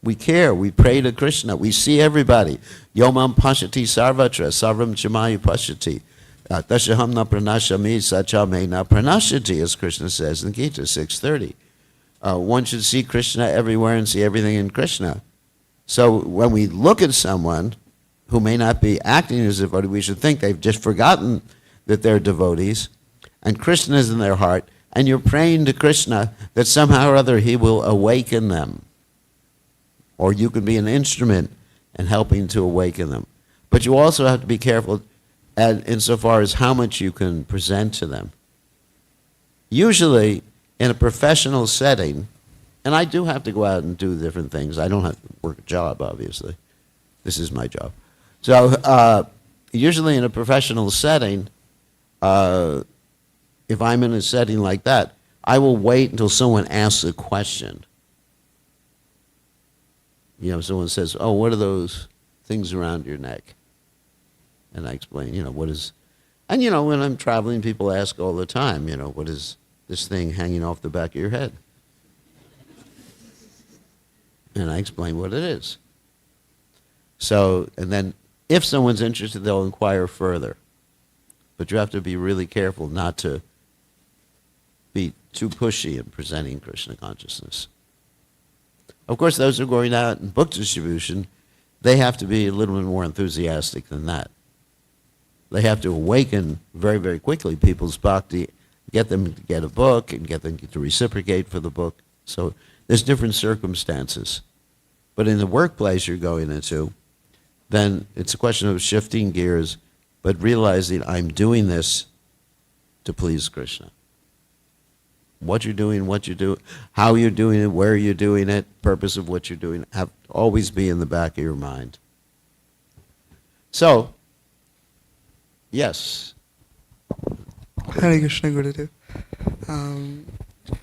We care. We pray to Krishna. We see everybody. Yomam pashati sarvatra, sarvam chamayu pashati. Dashaham na pranashami, sachame na pranashati, as Krishna says in Gita 6:30. One should see Krishna everywhere and see everything in Krishna. So when we look at someone who may not be acting as a devotee, we should think they've just forgotten that they're devotees, and Krishna is in their heart, and you're praying to Krishna that somehow or other he will awaken them. Or you can be an instrument in helping to awaken them. But you also have to be careful insofar as how much you can present to them. Usually, in a professional setting, and I do have to go out and do different things. I don't have to work a job, obviously. This is my job. So usually in a professional setting, if I'm in a setting like that, I will wait until someone asks a question. You know, someone says, oh, what are those things around your neck? And I explain, you know, what is... And, you know, when I'm traveling, people ask all the time, you know, what is this thing hanging off the back of your head? And I explain what it is. So, and then if someone's interested, they'll inquire further. But you have to be really careful not to be too pushy in presenting Krishna consciousness. Of course, those who are going out in book distribution, they have to be a little bit more enthusiastic than that. They have to awaken very, very quickly people's bhakti, get them to get a book and get them to reciprocate for the book. So there's different circumstances. But in the workplace you're going into, then it's a question of shifting gears, but realizing I'm doing this to please Krishna. What you're doing, what you do, how you're doing it, where you're doing it, purpose of what you're doing, have always be in the back of your mind. So, yes. Hare Krishna, Gurudev.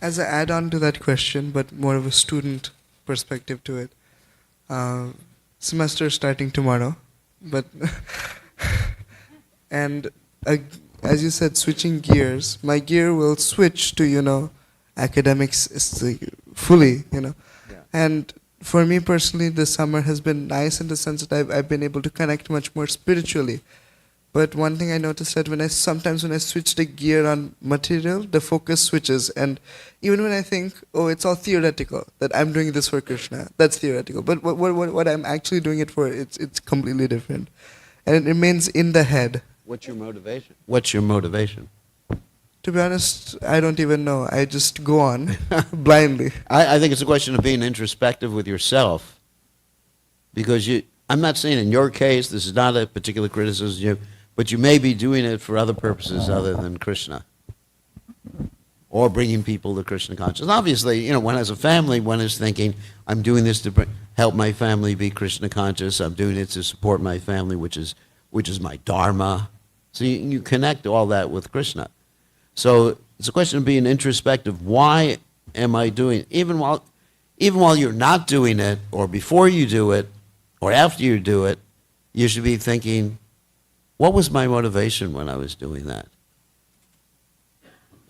As an add-on to that question, but more of a student perspective to it, semester starting tomorrow, but and as you said, switching gears, my gear will switch to, you know, academics fully, you know. Yeah. And for me personally, the summer has been nice in the sense that I've been able to connect much more spiritually. But one thing I noticed that when I switch the gear on material, the focus switches. And even when I think, oh, it's all theoretical, that I'm doing this for Krishna, that's theoretical. But what I'm actually doing it for, it's completely different. And it remains in the head. What's your motivation? What's your motivation? To be honest, I don't even know. I just go on blindly. I think it's a question of being introspective with yourself. Because I'm not saying in your case, this is not a particular criticism, but you may be doing it for other purposes other than Krishna. Or bringing people to Krishna consciousness. Obviously, you know, one has a family, one is thinking, I'm doing this to help my family be Krishna conscious, I'm doing it to support my family, which is my dharma. So you connect all that with Krishna. So it's a question of being introspective. Why am I doing, even while you're not doing it, or before you do it, or after you do it, you should be thinking, what was my motivation when I was doing that?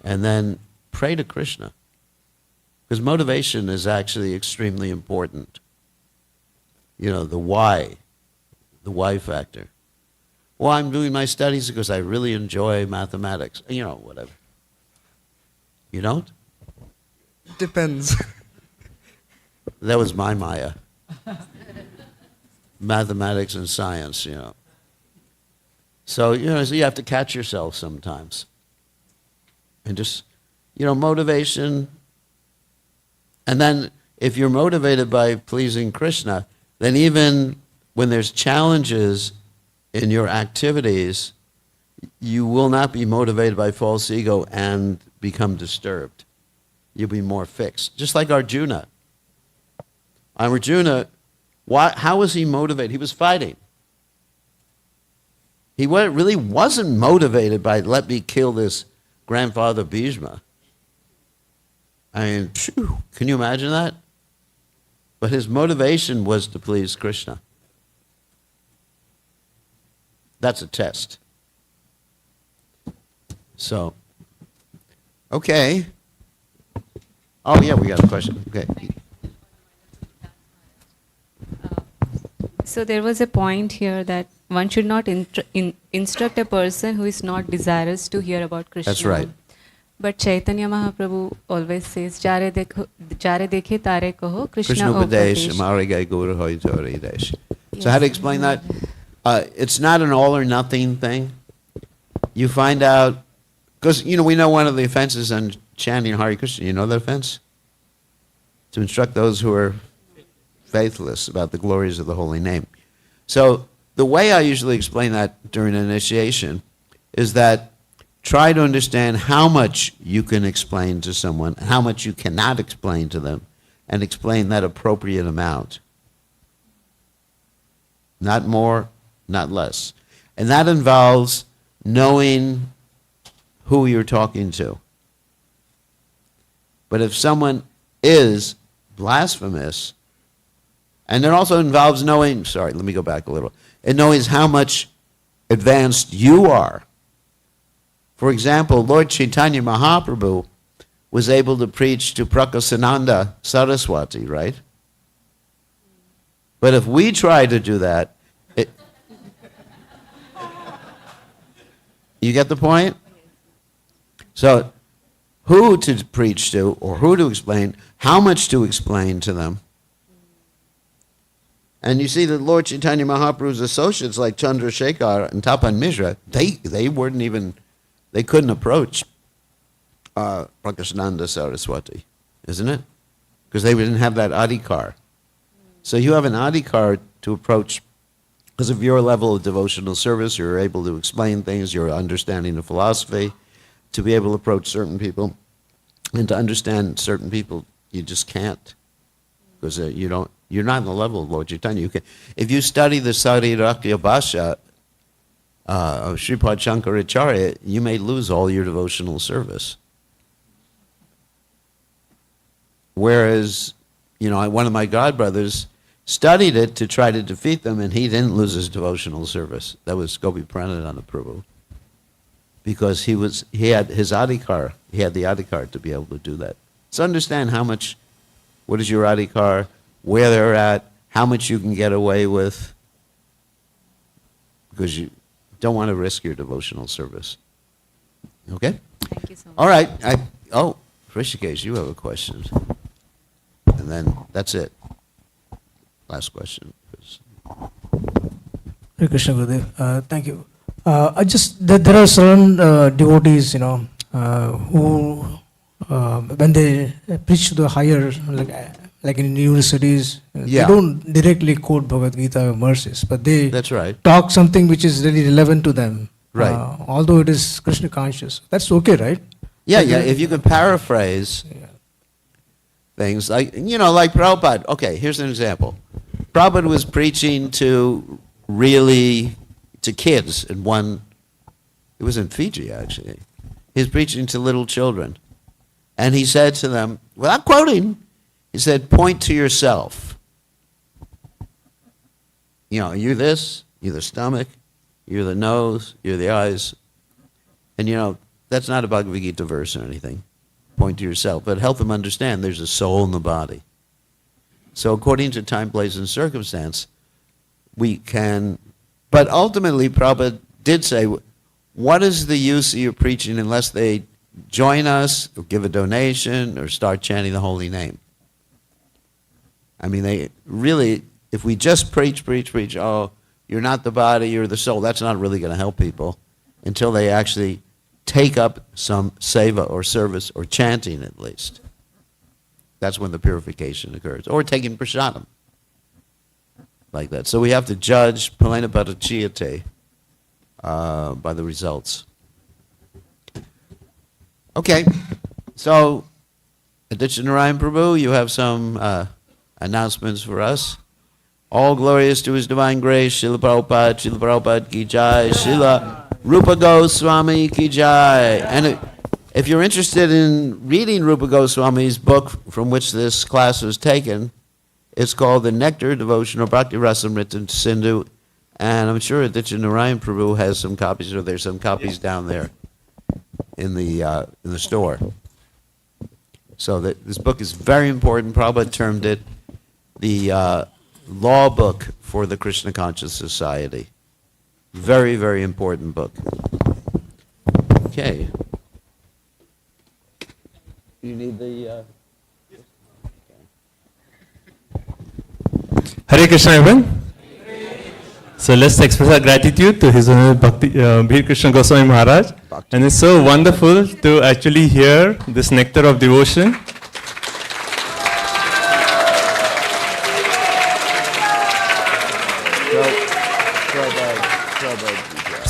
And then pray to Krishna. Because motivation is actually extremely important. You know, the why factor. Well, I'm doing my studies because I really enjoy mathematics. You know, whatever. You don't? Depends. That was my Maya. Mathematics and science, you know. So, you know, so you have to catch yourself sometimes. And just, you know, motivation. And then if you're motivated by pleasing Krishna, then even when there's challenges in your activities, you will not be motivated by false ego and become disturbed. You'll be more fixed. Just like Arjuna. Arjuna, how was he motivated? He was fighting. He really wasn't motivated by, let me kill this grandfather Bhishma. I mean, phew, can you imagine that? But his motivation was to please Krishna. That's a test. So, okay. Oh, yeah, we got a question. Okay. So there was a point here that one should not instruct a person who is not desirous to hear about Krishna. That's right. But Chaitanya Mahaprabhu always says, Jare dekhe tare kaho Krishna Upadesh, upadesh. Marigay Guru Hoy Tori Desh. So how to explain that? It's not an all or nothing thing. You find out, because, you know, we know one of the offenses on chanting Hare Krishna. You know that offense? To instruct those who are faithless about the glories of the holy name. So the way I usually explain that during initiation is that try to understand how much you can explain to someone, how much you cannot explain to them, and explain that appropriate amount. Not more, not less. And that involves knowing who you're talking to. But if someone is blasphemous, and it also involves knowing, sorry, let me go back a little. It knows how much advanced you are. For example, Lord Chaitanya Mahaprabhu was able to preach to Prakasananda Saraswati, right? But if we try to do that, you get the point? So, who to preach to, or who to explain, how much to explain to them. And you see that Lord Chaitanya Mahaprabhu's associates like Chandrasekhar and Tapan Mishra, they weren't even, they couldn't approach Prakasananda Saraswati, isn't it? Because they didn't have that adhikar. So you have an adhikar to approach, because of your level of devotional service, you're able to explain things, your understanding of philosophy, to be able to approach certain people, and to understand certain people, you just can't, because you're not on the level of Lord Chaitanya. If you study the Sarirakya Bhasha of Sripad Shankaracharya, you may lose all your devotional service. Whereas, one of my godbrothers studied it to try to defeat them, and he didn't lose his devotional service. That was Gopi Pranadana Prabhu. Because he had his adhikar, he had the adhikar to be able to do that. So understand what is your adhikar, where they're at, how much you can get away with, because you don't want to risk your devotional service. Okay? Thank you so much. All right. Rishikesh, you have a question. And then that's it. Last question. Hare Krishna Gurudev. Thank you. There are certain devotees, who, when they preach to the higher, like in universities, Yeah. they don't directly quote Bhagavad Gita verses, but they That's right. talk something which is really relevant to them. Right. Although it is Krishna conscious. That's okay, right? Yeah. If you can paraphrase things like Prabhupada. Okay, here's an example. Prabhupada was preaching to kids it was in Fiji actually. He was preaching to little children. And he said to them, without quoting, he said, point to yourself. You're this, you're the stomach, you're the nose, you're the eyes. And that's not a Bhagavad Gita verse or anything. Point to yourself. But help them understand there's a soul in the body. So according to time, place, and circumstance, we can... But ultimately, Prabhupada did say, what is the use of your preaching unless they join us or give a donation or start chanting the holy name? I mean, they really, if we just preach, oh, you're not the body, you're the soul, that's not really going to help people until they actually take up some seva or service or chanting at least. That's when the purification occurs. Or taking prasadam. Like that. So we have to judge palena patachiyate by the results. Okay. So, Aditya Narayan Prabhu, you have some announcements for us. All glorious to His divine grace, Srila Prabhupada ki jai, Srila Rupa Goswami ki jai. And if you're interested in reading Rupa Goswami's book from which this class was taken, it's called The Nectar Devotional Bhakti Rasamrita Sindhu, and I'm sure Aditya Narayan Prabhu has some copies, or there's some copies down there in the store. So this book is very important. Prabhupada termed it the law book for the Krishna Conscious Society. Very, very important book. Okay. You need the... Hare Krishna, everyone. So let's express our gratitude to His Honorable Bhakti Bhir Krishna Goswami Maharaj. And it's so wonderful to actually hear this nectar of devotion.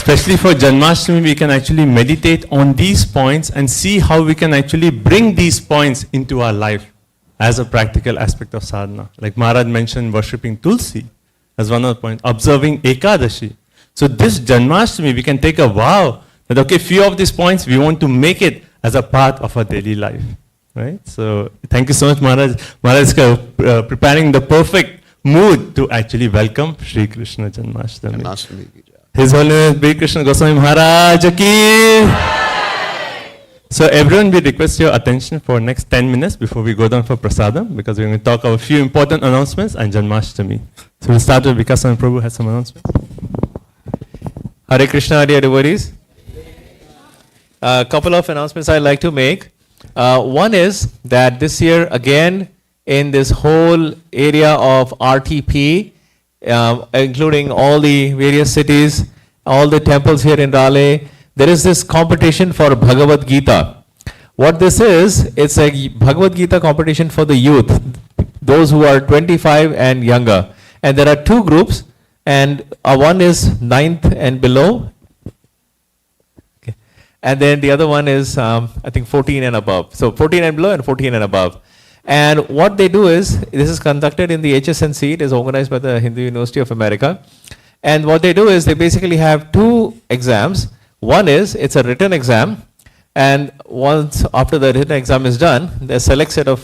especially for Janmashtami, we can actually meditate on these points and see how we can actually bring these points into our life as a practical aspect of sadhana. Like Maharaj mentioned, worshipping Tulsi as one of the points, observing Ekadashi. So this Janmashtami, we can take a vow that, okay, few of these points, we want to make it as a part of our daily life. Right? So thank you so much, Maharaj. Maharaj is preparing the perfect mood to actually welcome Shri Krishna Janmashtami. Janmashtami. His Holiness Bhai Krishna Goswami Maharaj ki. So everyone, we request your attention for next 10 minutes before we go down for prasadam, because we're going to talk about a few important announcements and Janmashtami. So we'll start with Vikasan Prabhu has some announcements. Hare Krishna, dear devotees. A couple of announcements I'd like to make. One is that this year, again, in this whole area of RTP, including all the various cities, all the temples here in Raleigh, there is this competition for Bhagavad Gita. What this is, it's a Bhagavad Gita competition for the youth, those who are 25 and younger. And there are two groups, and one is 9th and below, and then the other one is, I think, 14 and above. So 14 and below and 14 and above. And what they do is, this is conducted in the HSNC, it is organized by the Hindu University of America. And what they do is, they basically have two exams. One is, it's a written exam. And once after the written exam is done, the select set of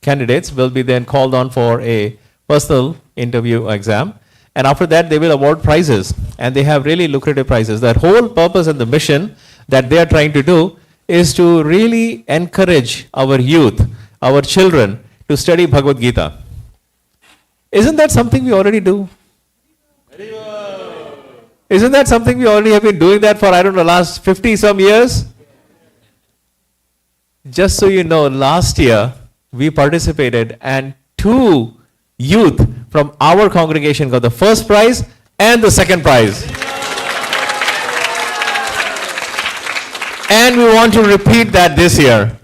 candidates will be then called on for a personal interview exam. And after that, they will award prizes. And they have really lucrative prizes. The whole purpose and the mission that they are trying to do is to really encourage our youth, our children, to study Bhagavad Gita. Isn't that something we already do? Isn't that something we already have been doing that for, I don't know, last 50 some years? Just so you know, last year we participated and 2 youth from our congregation got the first prize and the second prize. And we want to repeat that this year.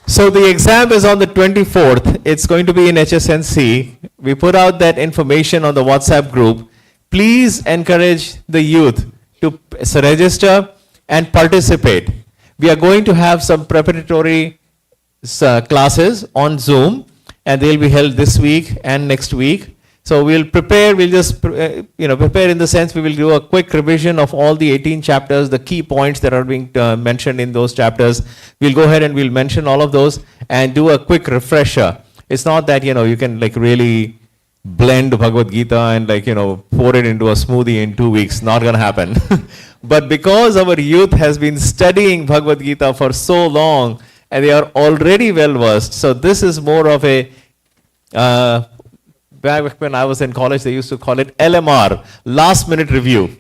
So the exam is on the 24th. It's going to be in HSNC. We put out that information on the WhatsApp group. Please encourage the youth to register and participate. We are going to have some preparatory classes on Zoom, and they'll be held this week and next week. So we'll prepare, we'll just prepare in the sense we will do a quick revision of all the 18 chapters, the key points that are being mentioned in those chapters. We'll go ahead and we'll mention all of those and do a quick refresher. It's not that, you can like really blend Bhagavad Gita and pour it into a smoothie in 2 weeks. Not going to happen. But because our youth has been studying Bhagavad Gita for so long and they are already well versed, so this is more of a back when I was in college, they used to call it LMR, last minute review.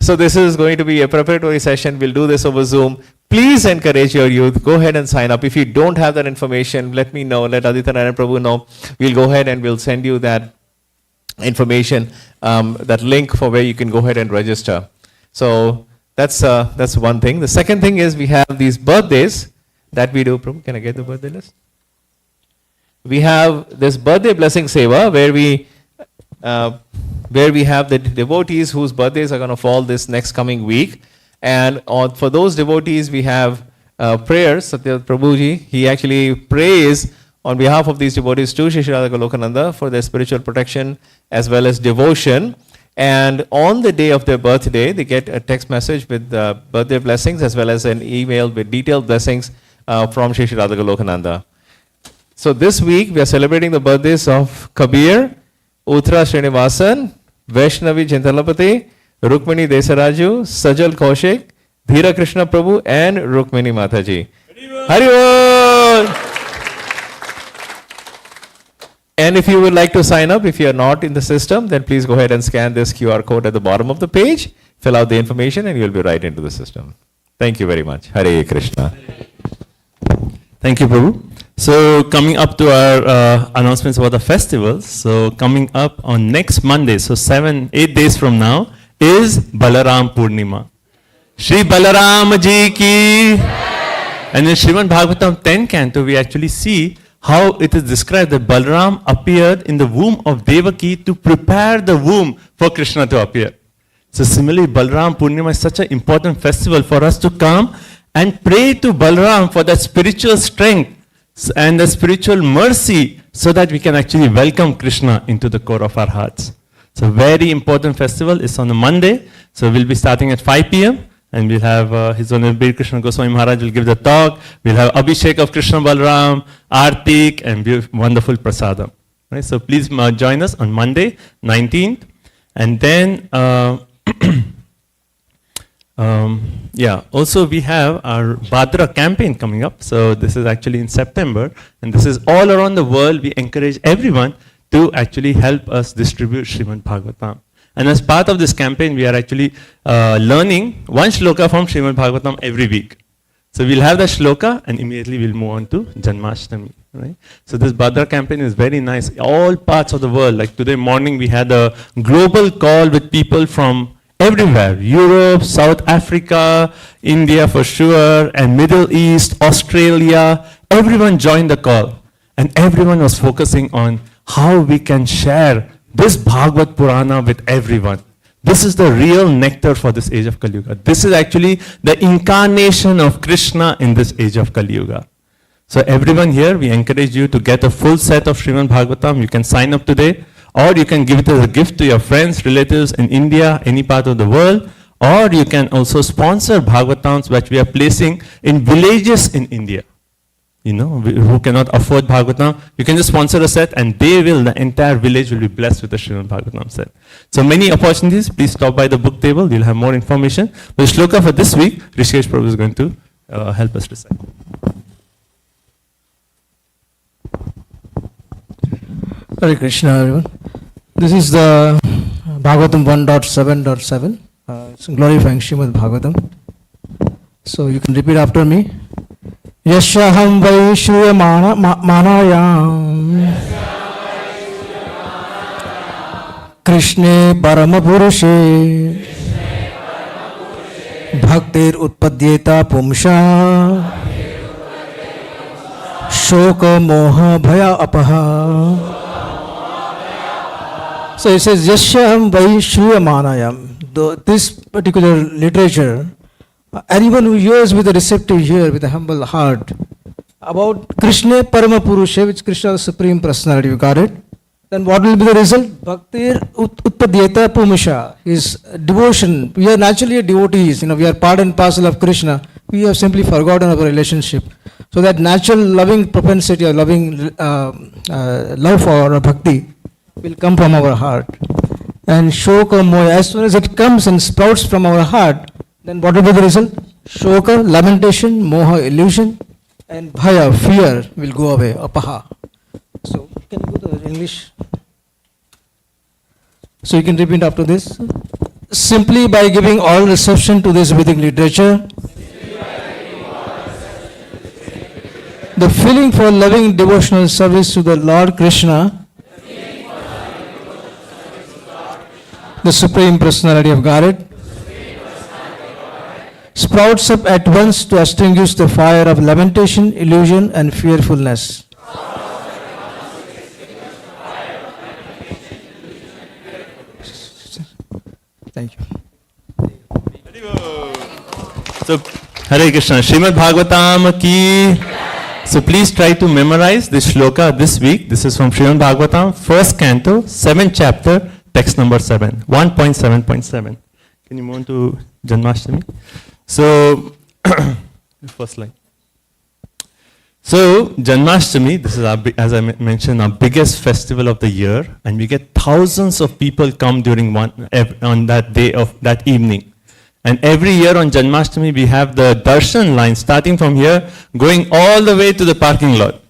So this is going to be a preparatory session. We'll do this over Zoom. Please encourage your youth. Go ahead and sign up. If you don't have that information, let me know. Let Aditya Narayan Prabhu know. We'll go ahead and we'll send you that information, that link for where you can go ahead and register. So that's one thing. The second thing is we have these birthdays that we do. Prabhu, can I get the birthday list? We have this birthday blessing seva where we have the devotees whose birthdays are going to fall this next coming week. And for those devotees, we have prayers. Satya Prabhuji, he actually prays on behalf of these devotees to Shri Radha Golokananda for their spiritual protection as well as devotion. And on the day of their birthday, they get a text message with birthday blessings as well as an email with detailed blessings from Shri Radha Golokananda. So this week, we are celebrating the birthdays of Kabir, Uttara Srinivasan, Vaishnavi Chintalapati, Rukmini Desaraju, Sajal Kaushik, Dhira Krishna Prabhu, and Rukmini Mataji. Haribol! And if you would like to sign up, if you are not in the system, then please go ahead and scan this QR code at the bottom of the page, fill out the information, and you'll be right into the system. Thank you very much. Hare Krishna. Thank you, Prabhu. So coming up to our announcements about the festivals. So coming up on next Monday, so 7-8 days from now, is Balaram Purnima. Shri Balaram Ji ki. And in Srimad Bhagavatam 10 canto, we actually see how it is described that Balaram appeared in the womb of Devaki to prepare the womb for Krishna to appear. So similarly, Balaram Purnima is such an important festival for us to come and pray to Balaram for that spiritual strength and the spiritual mercy so that we can actually welcome Krishna into the core of our hearts. So very important festival is on a Monday. So we'll be starting at 5 p.m. and we'll have His Holiness Bir Krishna Goswami Maharaj will give the talk. We'll have Abhishek of Krishna Balaram, Artik, and wonderful prasadam. Right? So please join us on Monday, 19th. And then, also we have our Bhadra campaign coming up. So this is actually in September. And this is all around the world. We encourage everyone to actually help us distribute Srimad Bhagavatam. And as part of this campaign, we are actually learning one shloka from Srimad Bhagavatam every week. So we'll have the shloka and immediately we'll move on to Janmashtami. Right? So this Bhadra campaign is very nice. All parts of the world, like today morning we had a global call with people from everywhere. Europe, South Africa, India for sure, and Middle East, Australia. Everyone joined the call. And everyone was focusing on how we can share this Bhagavad Purana with everyone. This is the real nectar for this age of Kali Yuga. This is actually the incarnation of Krishna in this age of Kali Yuga. So everyone here, we encourage you to get a full set of Srimad Bhagavatam. You can sign up today, or you can give it as a gift to your friends, relatives in India, any part of the world, or you can also sponsor Bhagavatams which we are placing in villages in India. You know, who cannot afford Bhagavatam, you can just sponsor a set and the entire village will be blessed with a Srimad Bhagavatam set. So many opportunities, please stop by the book table, you'll have more information. The shloka for this week, Rishikesh Prabhu is going to help us recite. Hare Krishna, everyone. This is the Bhagavatam 1.7.7. It's glorifying Srimad Bhagavatam. So you can repeat after me. Yashaham vai shriya manayam Krishne paramapurushe Bhaktir utpadyeta pumsha Shoka moha bhaya apaha. So it says Yashaham vai shriya manayam. This particular literature, anyone who hears with a receptive ear, with a humble heart, about Krishna Parama Purusha, which Krishna is Supreme Personality, you got it? Then what will be the result? Bhaktir Utpadyeta Pumisha, his devotion. We are naturally devotees, we are part and parcel of Krishna. We have simply forgotten our relationship. So that natural loving propensity or loving love for bhakti will come from our heart. And Shoka Moya, as soon as it comes and sprouts from our heart, then what will be the result? Shoka, lamentation, moha, illusion, and bhaya, fear will go away, apaha. So, can you go to English? So you can repeat after this. Simply by giving all reception to this Vedic literature, the feeling for loving devotional service to the Lord Krishna, the Supreme Personality of Godhead, sprouts up at once to extinguish the fire of lamentation, illusion, and fearfulness. Thank you. So, Hare Krishna, Srimad Bhagavatam ki. So please try to memorize this shloka this week. This is from Srimad Bhagavatam, 1st canto, 7th chapter, text number 7, 1.7.7. Can you move on to Janmashtami? So, first line. So, Janmashtami, this is our, as I mentioned, our biggest festival of the year, and we get thousands of people come during on that day of that evening. And every year on Janmashtami, we have the darshan line starting from here, going all the way to the parking lot.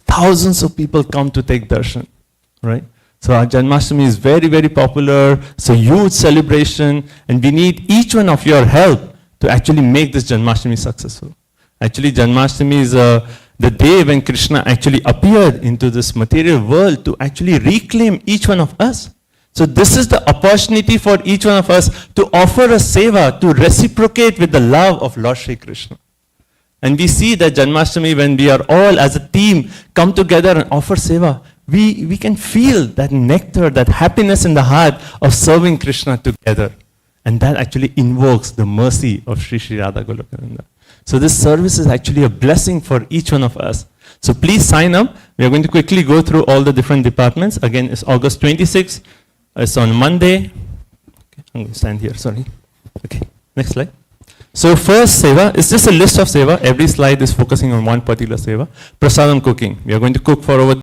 Thousands of people come to take darshan, right? So our Janmashtami is very, very popular. It's a huge celebration, and we need each one of your help to actually make this Janmashtami successful. Actually, Janmashtami is the day when Krishna actually appeared into this material world to actually reclaim each one of us. So this is the opportunity for each one of us to offer a seva, to reciprocate with the love of Lord Shri Krishna. And we see that Janmashtami, when we are all as a team come together and offer seva, we can feel that nectar, that happiness in the heart of serving Krishna together. And that actually invokes the mercy of Sri Sri Radha Golokananda. So this service is actually a blessing for each one of us. So please sign up. We are going to quickly go through all the different departments. Again, it's August 26th. It's on Monday. Okay, I'm going to stand here, sorry. Okay, next slide. So first seva is just a list of seva. Every slide is focusing on one particular seva. Prasadam cooking. We are going to cook for over